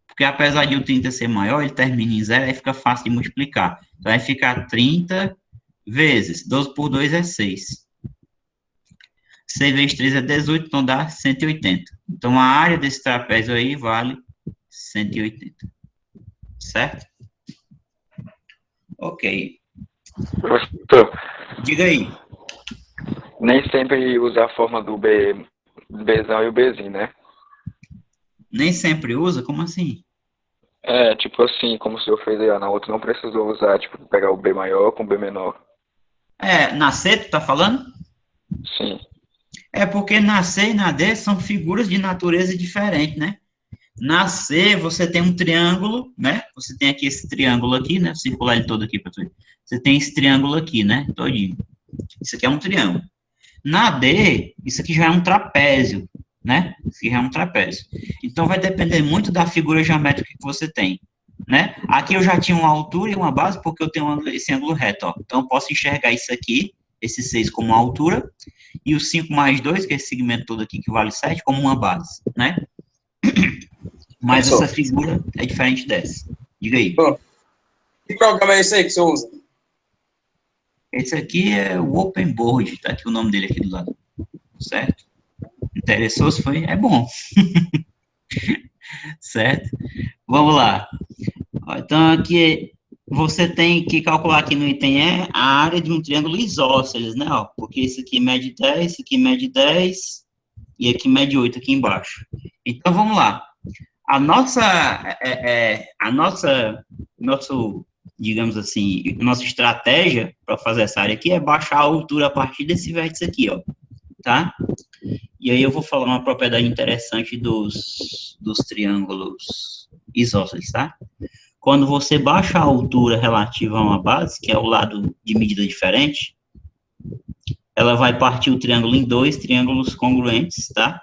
Porque apesar de o 30 ser maior, ele termina em 0, aí fica fácil de multiplicar. Então, vai ficar 30 vezes 12 por 2 é 6. 6 vezes 3 é 18, então dá 180. Então, a área desse trapézio aí vale 180. Certo? Ok. Professor, Diga aí. nem sempre usa a forma do Bzão e o Bzinho, né? Nem sempre usa? Como assim? É, tipo assim, como o senhor fez aí, ó, na outra não precisou usar, tipo, pegar o B maior com o B menor. Na C, tu tá falando? Sim. É porque na C e na D são figuras de natureza diferente, né? Na C, você tem um triângulo, né? Você tem aqui esse triângulo aqui, né? Vou circular ele todo aqui para tu ver. Você tem esse triângulo aqui, né? Todinho. Isso aqui é um triângulo. Na D, isso aqui já é um trapézio, né? Isso aqui já é um trapézio. Então, vai depender muito da figura geométrica que você tem, né? Aqui eu já tinha uma altura e uma base, porque eu tenho esse ângulo reto, ó. Então, eu posso enxergar isso aqui, esse 6 como uma altura, e o 5 mais 2, que é esse segmento todo aqui que vale 7, como uma base, né? Mas essa figura é diferente dessa. Diga aí. Que programa é esse aí que você usa? Esse aqui é o Open Board, tá aqui o nome dele aqui do lado. Certo? Interessou se foi? É bom. Certo? Vamos lá. Então, aqui você tem que calcular aqui no item E a área de um triângulo isósceles, né? Ó, porque esse aqui mede 10, esse aqui mede 10 e aqui mede 8 aqui embaixo. Então, vamos lá. A digamos assim, nossa estratégia para fazer essa área aqui é baixar a altura a partir desse vértice aqui, ó, tá? E aí eu vou falar uma propriedade interessante dos triângulos isósceles, tá? Quando você baixa a altura relativa a uma base, que é o lado de medida diferente, ela vai partir o triângulo em dois triângulos congruentes, tá?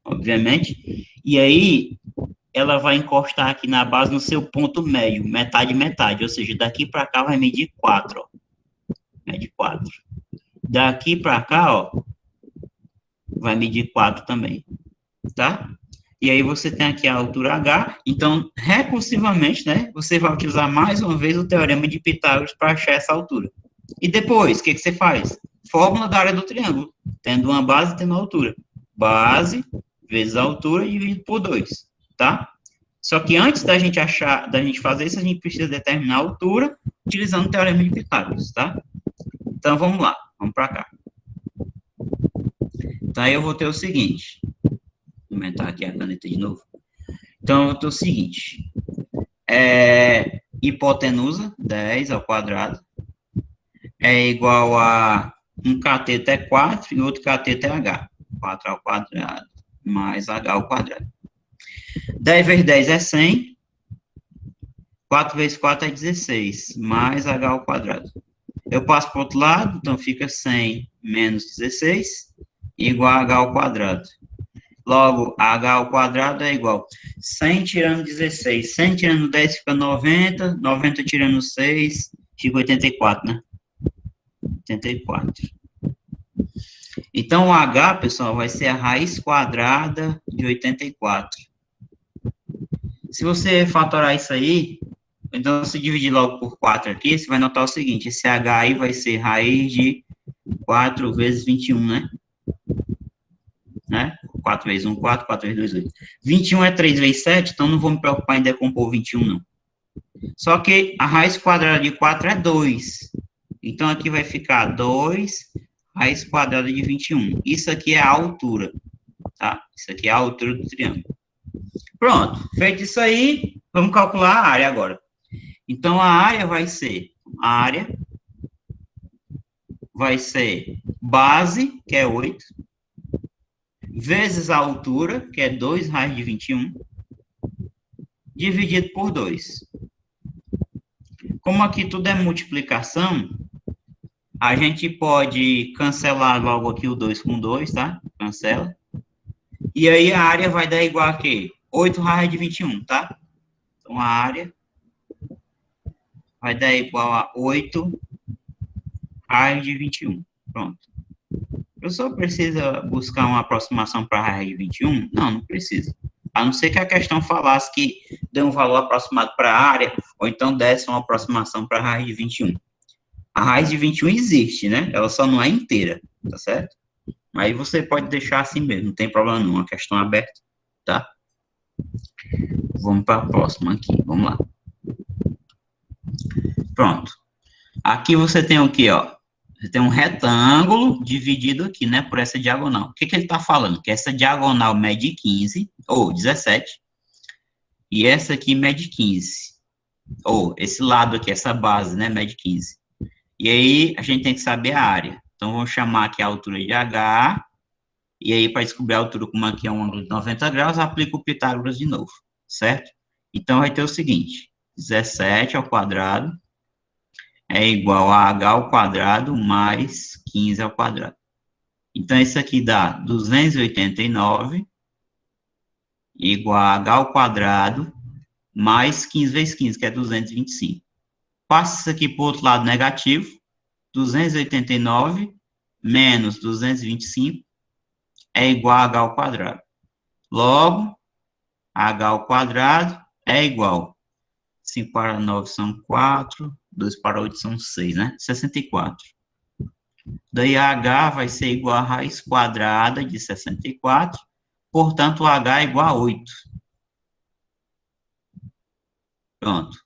Obviamente. E aí, ela vai encostar aqui na base no seu ponto médio, metade, metade. Ou seja, daqui para cá vai medir 4, ó. Mede 4. Daqui para cá, ó, vai medir 4 também, tá? E aí você tem aqui a altura H. Então, recursivamente, né, você vai utilizar mais uma vez o teorema de Pitágoras para achar essa altura. E depois, o que você faz? Fórmula da área do triângulo, tendo uma base, tendo uma altura. Base vezes a altura dividido por 2, tá? Só que antes da gente fazer isso, a gente precisa determinar a altura utilizando o teorema de Pitágoras, tá? Então, vamos lá, vamos para cá. Então, aí eu vou ter o seguinte, vou aumentar aqui a caneta de novo. Então, eu vou ter o seguinte, hipotenusa, 10 ao quadrado, é igual a um cateto é 4 e outro cateto é h. 4 ao quadrado mais h ao quadrado. 10 vezes 10 é 100. 4 vezes 4 é 16, mais h ao quadrado. Eu passo para o outro lado, então fica 100 menos 16, igual a h ao quadrado. Logo, h ao quadrado é igual 100 tirando 16. 100 tirando 10 fica 90. 90 tirando 6 fica 84, né? 84. Então, o h, pessoal, vai ser a raiz quadrada de 84. se você fatorar isso aí, então se dividir logo por 4 aqui, você vai notar o seguinte, esse h aí vai ser raiz de 4 vezes 21, né? 4 vezes 1, 4, 4 vezes 2, 8. 21 é 3 vezes 7, então não vou me preocupar em decompor 21, não. Só que a raiz quadrada de 4 é 2. Então, aqui vai ficar 2 raiz quadrada de 21. Isso aqui é a altura, tá? Isso aqui é a altura do triângulo. Pronto, feito isso aí, vamos calcular a área agora. Então, a área vai ser base, que é 8, vezes a altura, que é 2 raiz de 21, dividido por 2. Como aqui tudo é multiplicação, a gente pode cancelar logo aqui o 2 com 2, tá? Cancela. E aí a área vai dar igual a quê? 8 raiz de 21, tá? Então a área vai dar igual a 8 raiz de 21. Pronto. Eu só precisa buscar uma aproximação para a raiz de 21? Não, não precisa. A não ser que a questão falasse que deu um valor aproximado para a área, ou então desse uma aproximação para a raiz de 21. A raiz de 21 existe, né? Ela só não é inteira, tá certo? Aí você pode deixar assim mesmo, não tem problema não, a questão aberta, tá? Vamos para a próxima aqui, vamos lá. Pronto. Aqui você tem o quê, ó? Você tem um retângulo dividido aqui, né, por essa diagonal. O que que ele está falando? Que essa diagonal mede 15, ou 17, e essa aqui mede 15. Ou esse lado aqui, essa base, né, mede 15. E aí, a gente tem que saber a área. Então, vamos chamar aqui a altura de H, e aí, para descobrir a altura, como aqui é um ângulo de 90 graus, aplica o Pitágoras de novo, certo? Então, vai ter o seguinte, 17 ao quadrado é igual a H ao quadrado mais 15 ao quadrado. Então, isso aqui dá 289 igual a H ao quadrado mais 15 vezes 15, que é 225. Passa isso aqui para o outro lado negativo, 289 menos 225 é igual a H ao quadrado. Logo, H ao quadrado é igual. 5 para 9 são 4, 2 para 8 são 6, né? 64. Daí H vai ser igual a raiz quadrada de 64, portanto, H é igual a 8. Pronto.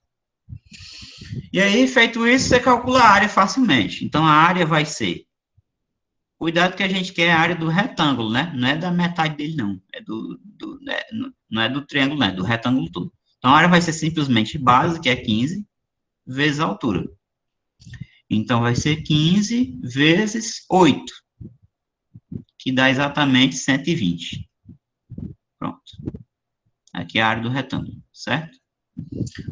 E aí, feito isso, você calcula a área facilmente. Então, a área vai ser... Cuidado que a gente quer a área do retângulo, né? Não é da metade dele, não. É não é do triângulo, não. É do retângulo todo. Então, a área vai ser simplesmente base, que é 15, vezes a altura. Então, vai ser 15 vezes 8, que dá exatamente 120. Pronto. Aqui é a área do retângulo, certo?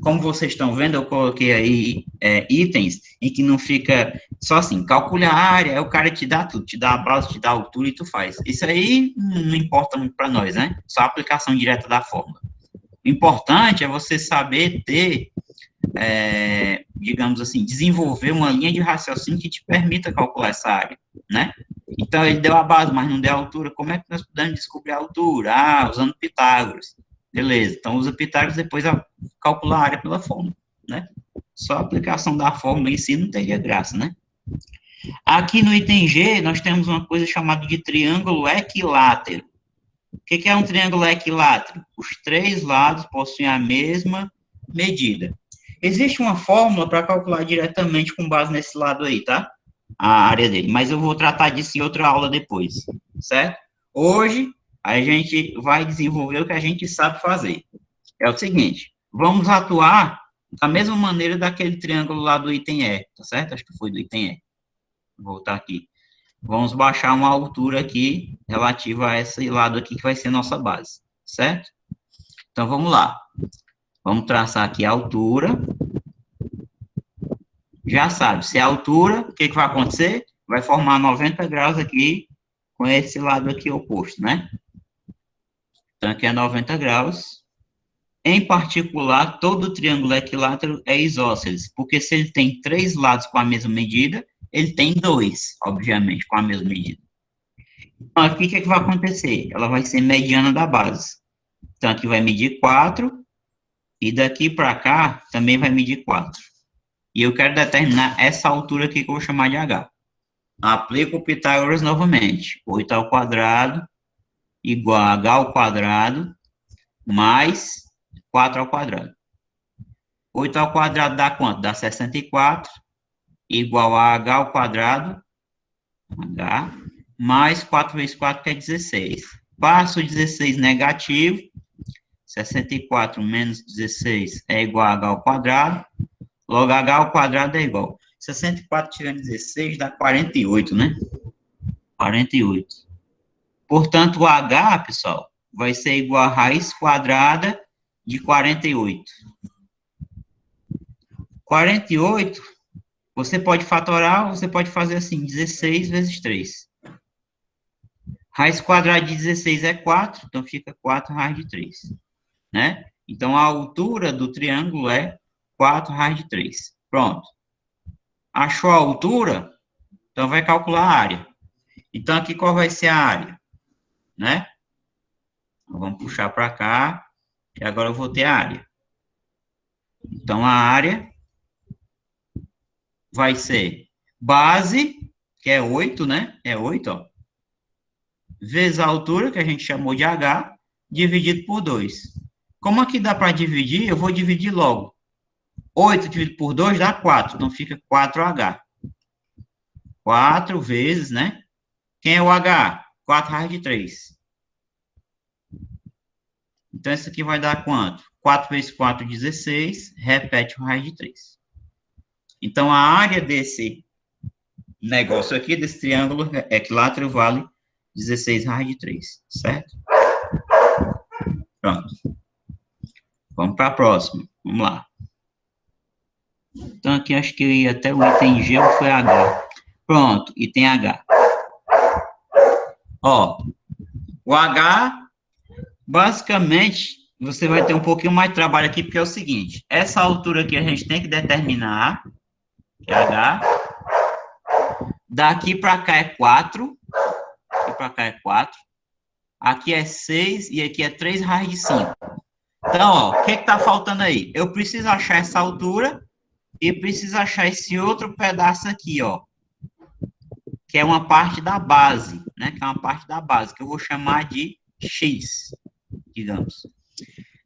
Como vocês estão vendo, eu coloquei aí itens em que não fica só assim, calcula a área, aí o cara te dá tudo, te dá a base, te dá a altura e tu faz. Isso aí não importa muito para nós, né? Só a aplicação direta da fórmula. O importante é você saber ter, digamos assim, desenvolver uma linha de raciocínio que te permita calcular essa área, né? Então, ele deu a base, mas não deu a altura. Como é que nós podemos descobrir a altura? Ah, usando Pitágoras. Beleza, então usa Pitágoras, depois calcula a área pela fórmula, né? Só a aplicação da fórmula em si não teria graça, né? Aqui no item G, nós temos uma coisa chamada de triângulo equilátero. O que é um triângulo equilátero? Os três lados possuem a mesma medida. Existe uma fórmula para calcular diretamente com base nesse lado aí, tá? A área dele, mas eu vou tratar disso em outra aula depois, certo? Hoje, a gente vai desenvolver o que a gente sabe fazer. É o seguinte, vamos atuar da mesma maneira daquele triângulo lá do item E, tá certo? Acho que foi do item E. Vou voltar aqui. Vamos baixar uma altura aqui, relativa a esse lado aqui, que vai ser nossa base, certo? Então, vamos lá. Vamos traçar aqui a altura. Já sabe, se é a altura, o que vai acontecer? Vai formar 90 graus aqui, com esse lado aqui oposto, né? Então, aqui é 90 graus. Em particular, todo triângulo equilátero é isósceles, porque se ele tem 3 lados com a mesma medida, ele tem 2, obviamente, com a mesma medida. Então, aqui, o que vai acontecer? Ela vai ser mediana da base. Então, aqui vai medir 4, E daqui para cá também vai medir 4. E eu quero determinar essa altura aqui que eu vou chamar de H. Aplico o Pitágoras novamente. 8 ao quadrado igual a H ao quadrado mais 4 ao quadrado. 8 ao quadrado dá quanto? Dá 64, igual a H ao quadrado, H, mais 4 vezes 4, que é 16. Passo 16 negativo, 64 menos 16 é igual a H ao quadrado, logo H ao quadrado é igual. 64 tirando 16 dá 48, né? 48. Portanto, o H, pessoal, vai ser igual a raiz quadrada de 48. 48, você pode fatorar, ou você pode fazer assim, 16 vezes 3. Raiz quadrada de 16 é 4, então fica 4 raiz de 3, né? Então, a altura do triângulo é 4 raiz de 3. Pronto. Achou a altura? Então, vai calcular a área. Então, aqui qual vai ser a área? Né? Então, vamos puxar para cá, e agora eu vou ter a área. Então, a área vai ser base, que é 8, né? É 8, ó. Vezes a altura, que a gente chamou de H, dividido por 2. Como aqui dá para dividir, eu vou dividir logo. 8 dividido por 2 dá 4, então fica 4H. 4 vezes, né? Quem é o H? 4 raiz de 3. Então, isso aqui vai dar quanto? 4 vezes 4, 16. Repete o raiz de 3. Então, a área desse negócio aqui, desse triângulo equilátero, vale 16 raiz de 3, certo? Pronto. Vamos para a próxima. Vamos lá. Então, aqui acho que até o item G foi H. Pronto, item H. Ó, o H, basicamente, você vai ter um pouquinho mais de trabalho aqui, porque é o seguinte, essa altura aqui a gente tem que determinar, que é H. Daqui para cá é 4. Aqui para cá é 4. Aqui é 6 e aqui é 3 raiz de 5. Então, ó, o que está faltando aí? Eu preciso achar essa altura e preciso achar esse outro pedaço aqui, ó, que é uma parte da base, né? Que é uma parte da base, que eu vou chamar de X, digamos.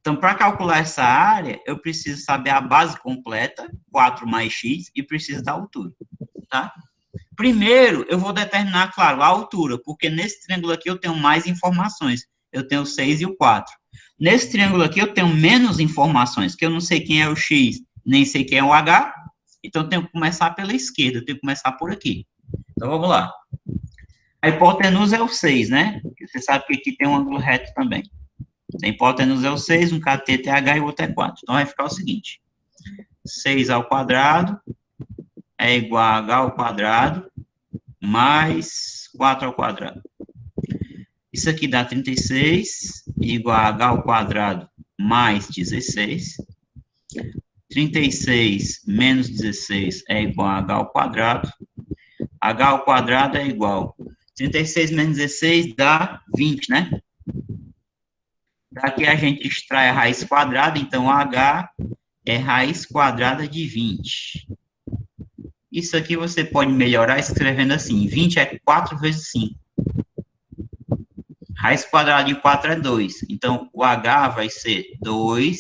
Então, para calcular essa área, eu preciso saber a base completa, 4 mais X, e preciso da altura, tá? Primeiro, eu vou determinar, claro, a altura, porque nesse triângulo aqui eu tenho mais informações. Eu tenho o 6 e o 4. Nesse triângulo aqui eu tenho menos informações, que eu não sei quem é o X, nem sei quem é o H, então eu tenho que começar pela esquerda, eu tenho que começar por aqui. Então, vamos lá. A hipotenusa é o 6, né? Você sabe que aqui tem um ângulo reto também. A hipotenusa é o 6, um cateto é H e o outro é 4. Então, vai ficar o seguinte. 6 ao quadrado é igual a H ao quadrado mais 4 ao quadrado. Isso aqui dá 36, igual a H ao quadrado mais 16. 36 menos 16 é igual a H ao quadrado. H ao quadrado é igual. 36 menos 16 dá 20, né? Daqui a gente extrai a raiz quadrada, então H é raiz quadrada de 20. Isso aqui você pode melhorar escrevendo assim, 20 é 4 vezes 5. Raiz quadrada de 4 é 2, então o H vai ser 2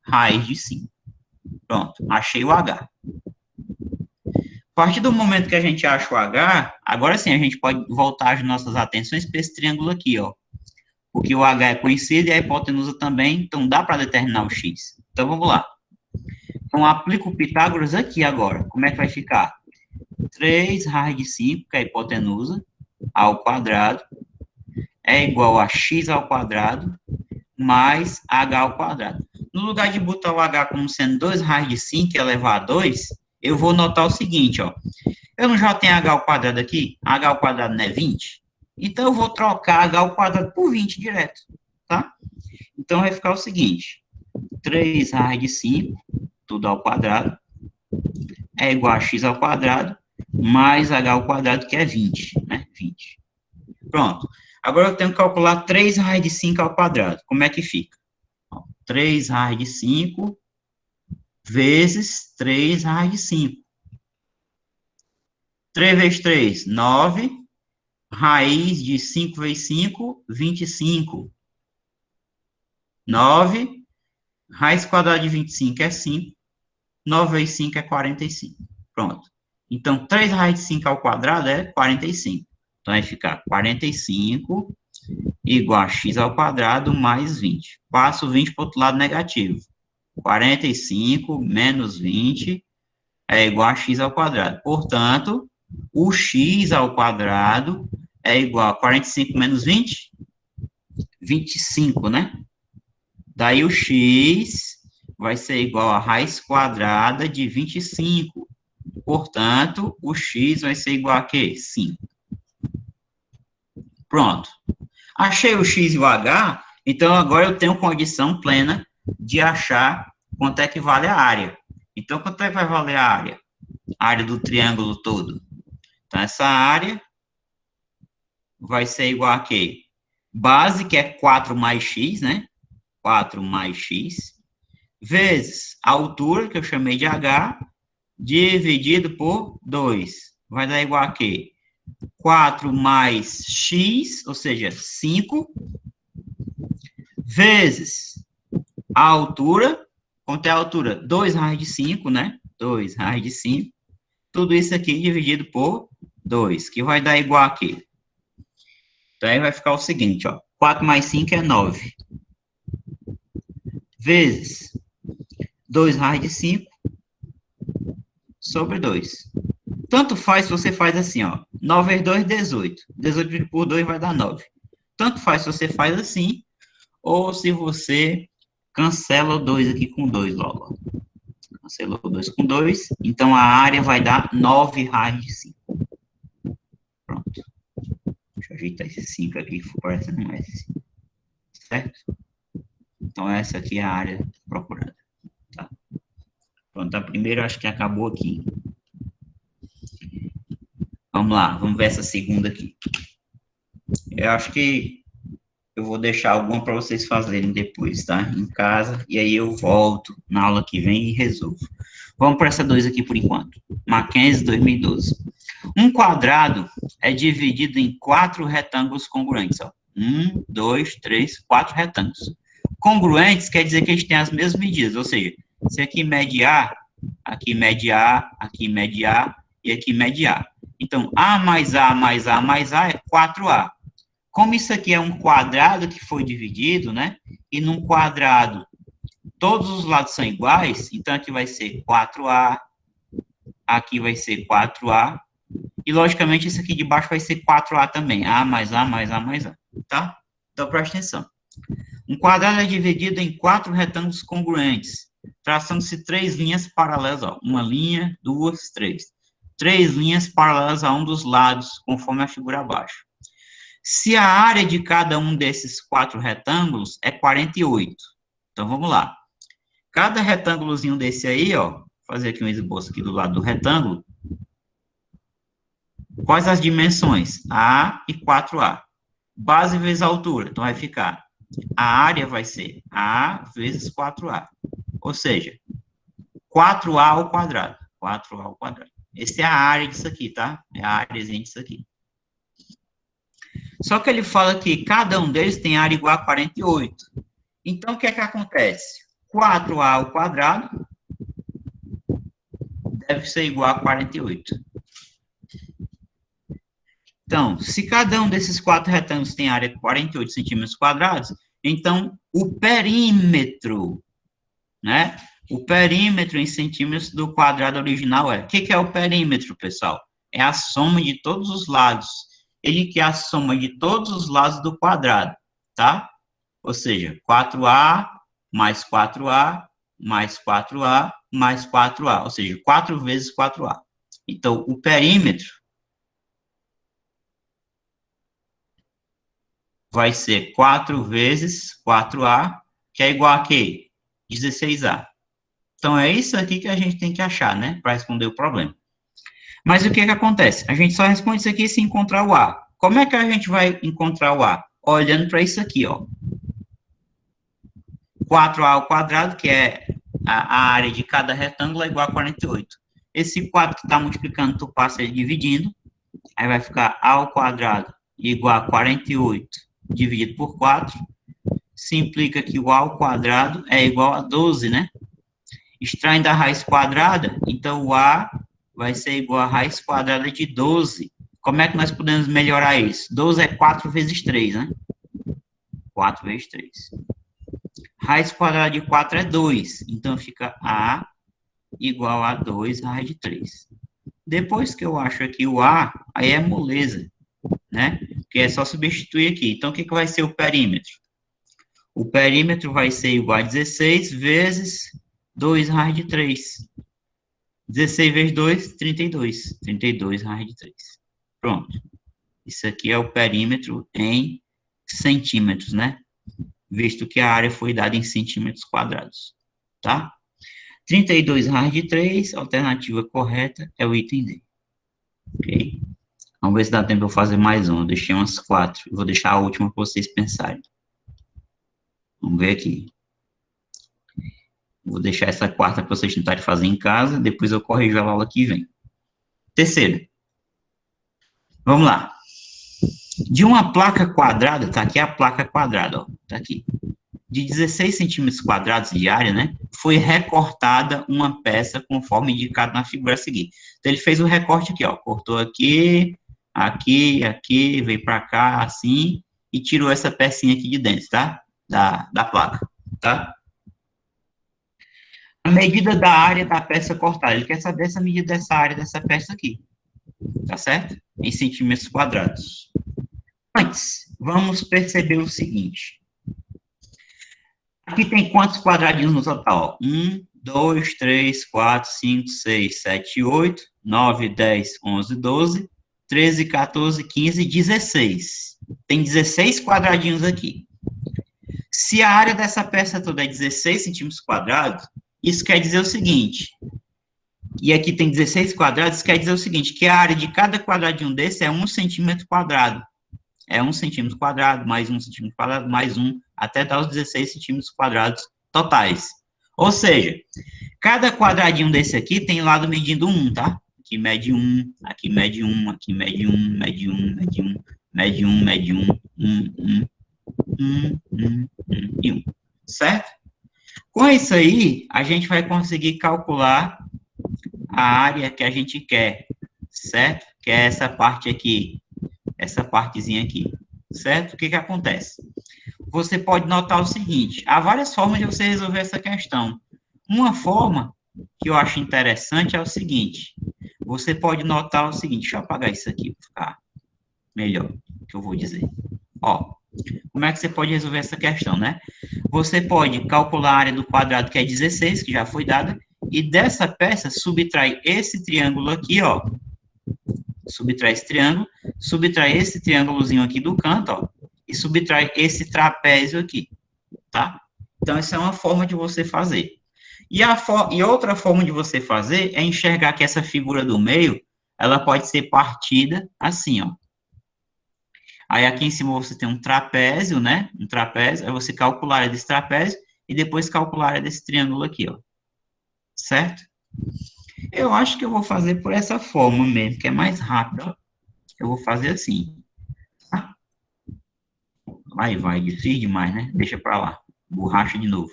raiz de 5. Pronto, achei o H. A partir do momento que a gente acha o H, agora sim a gente pode voltar as nossas atenções para esse triângulo aqui, ó. Porque o H é conhecido e a hipotenusa também, então dá para determinar o X. Então vamos lá. Então aplico o Pitágoras aqui agora. Como é que vai ficar? 3 raiz de 5, que é a hipotenusa, ao quadrado, é igual a x ao quadrado mais h ao quadrado. No lugar de botar o h como sendo 2 raiz de 5 elevado a 2, eu vou notar o seguinte, ó. Eu não já tenho h ao quadrado aqui? H ao quadrado não é 20? Então, eu vou trocar h ao quadrado por 20 direto, tá? Então, vai ficar o seguinte. 3 raiz de 5, tudo ao quadrado, é igual a x ao quadrado, mais h ao quadrado, que é 20, né? 20. Pronto. Agora, eu tenho que calcular 3 raiz de 5 ao quadrado. Como é que fica? 3 raiz de 5 vezes 3 raiz de 5. 3 vezes 3, 9. Raiz de 5 vezes 5, 25. 9. Raiz quadrada de 25 é 5. 9 vezes 5 é 45. Pronto. Então, 3 raiz de 5 ao quadrado é 45. Então, vai ficar 45 igual a x ao quadrado mais 20. Passo 20 para o outro lado negativo. 45 menos 20 é igual a x ao quadrado. Portanto, o x ao quadrado é igual a 45 menos 20? 25, né? Daí o x vai ser igual a raiz quadrada de 25. Portanto, o x vai ser igual a quê? 5. Pronto. Achei o x e o h, então agora eu tenho condição plena de achar quanto é que vale a área. Então, quanto é que vai valer a área? A área do triângulo todo. Então, essa área vai ser igual a quê? Base, que é 4 mais x, né? 4 mais x, vezes a altura, que eu chamei de h, dividido por 2. Vai dar igual a quê? 4 mais x, ou seja, 5, vezes a altura. Quanto é a altura? 2 raiz de 5, né? 2 raiz de 5. Tudo isso aqui dividido por 2, que vai dar igual a quê? Então, aí vai ficar o seguinte, ó. 4 mais 5 é 9. Vezes 2 raiz de 5 sobre 2. Tanto faz se você faz assim, ó. 9 vezes 2, 18. 18 por 2 vai dar 9. Tanto faz se você faz assim, ou se você cancela o 2 aqui com 2 logo. Cancelou o 2 com 2, então a área vai dar 9 raiz de 5. Pronto. Deixa eu ajeitar esse 5 aqui, que parece não é esse. Certo? Então, essa aqui é a área procurada. Tá? Pronto, a primeira acho que acabou aqui. Vamos lá, vamos ver essa segunda aqui. Eu acho que eu vou deixar alguma para vocês fazerem depois, tá? Em casa, e aí eu volto na aula que vem e resolvo. Vamos para essa 2 aqui por enquanto. Mackenzie, 2012. Um quadrado é dividido em 4 retângulos congruentes, ó. 1, 2, 3, 4 retângulos. Congruentes quer dizer que eles têm as mesmas medidas, ou seja, se aqui mede A, aqui mede A, aqui mede A e aqui mede A. Então, A mais A mais A mais A é 4A. Como isso aqui é um quadrado que foi dividido, né? E num quadrado todos os lados são iguais, então aqui vai ser 4A, aqui vai ser 4A, e logicamente isso aqui de baixo vai ser 4A também, A mais A mais A mais A, tá? Então presta atenção. Um quadrado é dividido em 4 retângulos congruentes, traçando-se 3 linhas paralelas, ó, uma linha, 2, 3. 3 linhas paralelas a um dos lados, conforme a figura abaixo. Se a área de cada um desses 4 retângulos é 48. Então, vamos lá. Cada retângulozinho desse aí, ó, vou fazer aqui um esboço aqui do lado do retângulo. Quais as dimensões? A e 4A. Base vezes altura. Então, vai ficar, a área vai ser A vezes 4A. Ou seja, 4A ao quadrado. 4A ao quadrado. Essa é a área disso aqui, tá? É a áreazinha disso aqui. Só que ele fala que cada um deles tem área igual a 48. Então, o que é que acontece? 4A ao quadrado deve ser igual a 48. Então, se cada um desses 4 retângulos tem área de 48 centímetros quadrados, então o perímetro, né? O perímetro em centímetros do quadrado original é... O que é o perímetro, pessoal? É a soma de todos os lados. Ele que é a soma de todos os lados do quadrado, tá? Ou seja, 4A mais 4A mais 4A mais 4A, ou seja, 4 vezes 4A. Então, o perímetro vai ser 4 vezes 4A, que é igual a quê? 16A. Então, é isso aqui que a gente tem que achar, né? Para responder o problema. Mas o que acontece? A gente só responde isso aqui se encontrar o A. Como é que a gente vai encontrar o A? Olhando para isso aqui, ó. 4A ao quadrado, que é a área de cada retângulo, é igual a 48. Esse 4 que está multiplicando, tu passa ele dividindo, aí vai ficar A ao quadrado igual a 48 dividido por 4. Se implica que o A ao quadrado é igual a 12, né? Extraindo a raiz quadrada, então o A vai ser igual a raiz quadrada de 12. Como é que nós podemos melhorar isso? 12 é 4 vezes 3, né? 4 vezes 3. Raiz quadrada de 4 é 2. Então, fica A igual a 2 raiz de 3. Depois que eu acho aqui o A, aí é moleza, né? Que é só substituir aqui. Então, o que vai ser o perímetro? O perímetro vai ser igual a 16 vezes 2 raiz de 3. 16 vezes 2, 32. 32 raiz de 3. Pronto. Isso aqui é o perímetro em centímetros, né? Visto que a área foi dada em centímetros quadrados, tá? 32 raiz de 3, alternativa correta é o item D. Ok? Vamos ver se dá tempo de eu fazer mais uma. Eu deixei umas 4. Vou deixar a última para vocês pensarem. Vamos ver aqui. Vou deixar essa quarta para vocês tentarem fazer em casa. Depois eu corrijo a aula que vem. Terceiro. Vamos lá. De uma placa quadrada, tá aqui a placa quadrada, ó. Tá aqui. De 16 centímetros quadrados de área, né? Foi recortada uma peça conforme indicado na figura a seguir. Então, ele fez o recorte aqui, ó. Cortou aqui, aqui, aqui, veio para cá, assim, e tirou essa pecinha aqui de dentro, tá? Da placa, tá? A medida da área da peça cortada. Ele quer saber essa medida dessa área dessa peça aqui. Tá certo? Em centímetros quadrados. Antes, vamos perceber o seguinte. Aqui tem quantos quadradinhos no total? 1, 2, 3, 4, 5, 6, 7, 8, 9, 10, 11, 12, 13, 14, 15, 16. Tem 16 quadradinhos aqui. Se a área dessa peça toda é 16 centímetros quadrados, isso quer dizer o seguinte, e aqui tem 16 quadrados, isso quer dizer o seguinte, que a área de cada quadradinho desse é 1 centímetro quadrado. É 1 centímetro quadrado, mais 1 centímetro quadrado, mais 1, até dar os 16 centímetros quadrados totais. Ou seja, cada quadradinho desse aqui tem lado medindo 1, tá? Aqui mede 1, aqui mede 1, aqui mede 1, mede 1, mede 1, mede 1, mede 1, 1, 1, 1, 1 e 1. Certo? Com isso aí, a gente vai conseguir calcular a área que a gente quer, certo? Que é essa parte aqui, essa partezinha aqui, certo? O que acontece? Você pode notar o seguinte, há várias formas de você resolver essa questão. Uma forma que eu acho interessante é o seguinte, você pode notar o seguinte, deixa eu apagar isso aqui para ficar melhor, que eu vou dizer. Ó, como é que você pode resolver essa questão, né? Você pode calcular a área do quadrado, que é 16, que já foi dada, e dessa peça subtrai esse triângulo aqui, ó. Subtrai esse triângulozinho aqui do canto, ó, e subtrai esse trapézio aqui, tá? Então, essa é uma forma de você fazer. E outra forma de você fazer é enxergar que essa figura do meio, ela pode ser partida assim, ó. Aí aqui em cima você tem um trapézio, né? Um trapézio, aí você calcula a área desse trapézio e depois calcula a área desse triângulo aqui, ó. Certo? Eu acho que eu vou fazer por essa forma mesmo, que é mais rápido, ó. Eu vou fazer assim. Tá? Vai, difícil demais, né? Deixa pra lá. Borracha de novo.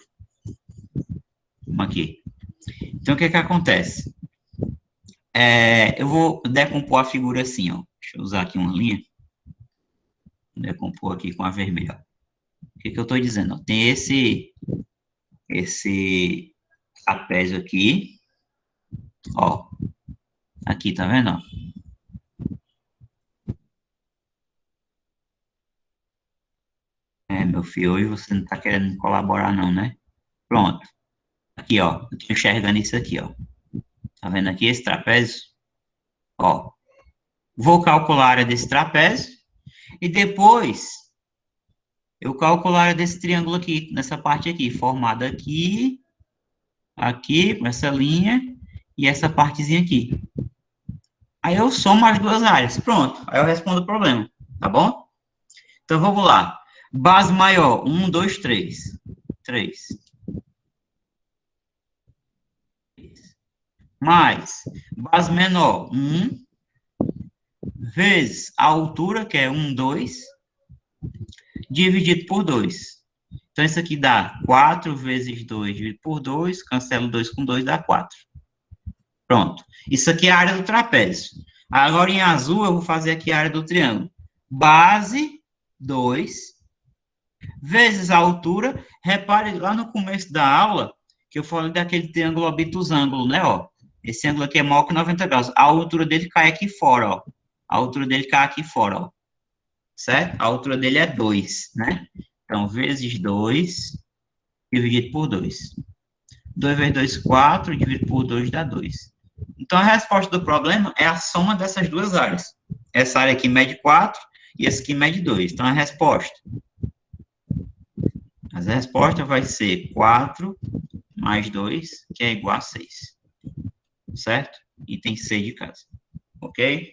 Vamos aqui. Então, o que acontece? Eu vou decompor a figura assim, ó. Deixa eu usar aqui uma linha. Vou decompor aqui com a vermelha. O que eu estou dizendo? Ó, tem esse trapézio aqui, ó. Aqui, tá vendo? Ó? Meu filho, hoje você não tá querendo colaborar não, né? Pronto. Aqui, ó. Eu tô enxergando isso aqui, ó. Tá vendo aqui esse trapézio? Ó. Vou calcular a área desse trapézio e depois eu calculo a área desse triângulo aqui, nessa parte aqui, formada aqui, aqui, com essa linha e essa partezinha aqui. Aí eu somo as duas áreas. Pronto. Aí eu respondo o problema. Tá bom? Então, vamos lá. Base maior. 1, 2, 3. 3. mais base menor, 1, vezes a altura, que é 1, 2, dividido por 2. Então, isso aqui dá 4 vezes 2 dividido por 2, cancelo 2 com 2, dá 4. Pronto. Isso aqui é a área do trapézio. Agora, em azul, eu vou fazer aqui a área do triângulo. Base 2 vezes a altura. Repare lá no começo da aula que eu falei daquele triângulo obtusângulo, né? Ó. Esse ângulo aqui é maior que 90 graus. A altura dele cai aqui fora, ó. A altura dele cai aqui fora, ó. Certo? A altura dele é 2, né? Então, vezes 2, dividido por 2. 2 vezes 2, 4, dividido por 2 dá 2. Então, a resposta do problema é a soma dessas duas áreas. Essa área aqui mede 4 e essa aqui mede 2. Então, a resposta vai ser 4 mais 2, que é igual a 6. Certo? Item C de casa. Ok?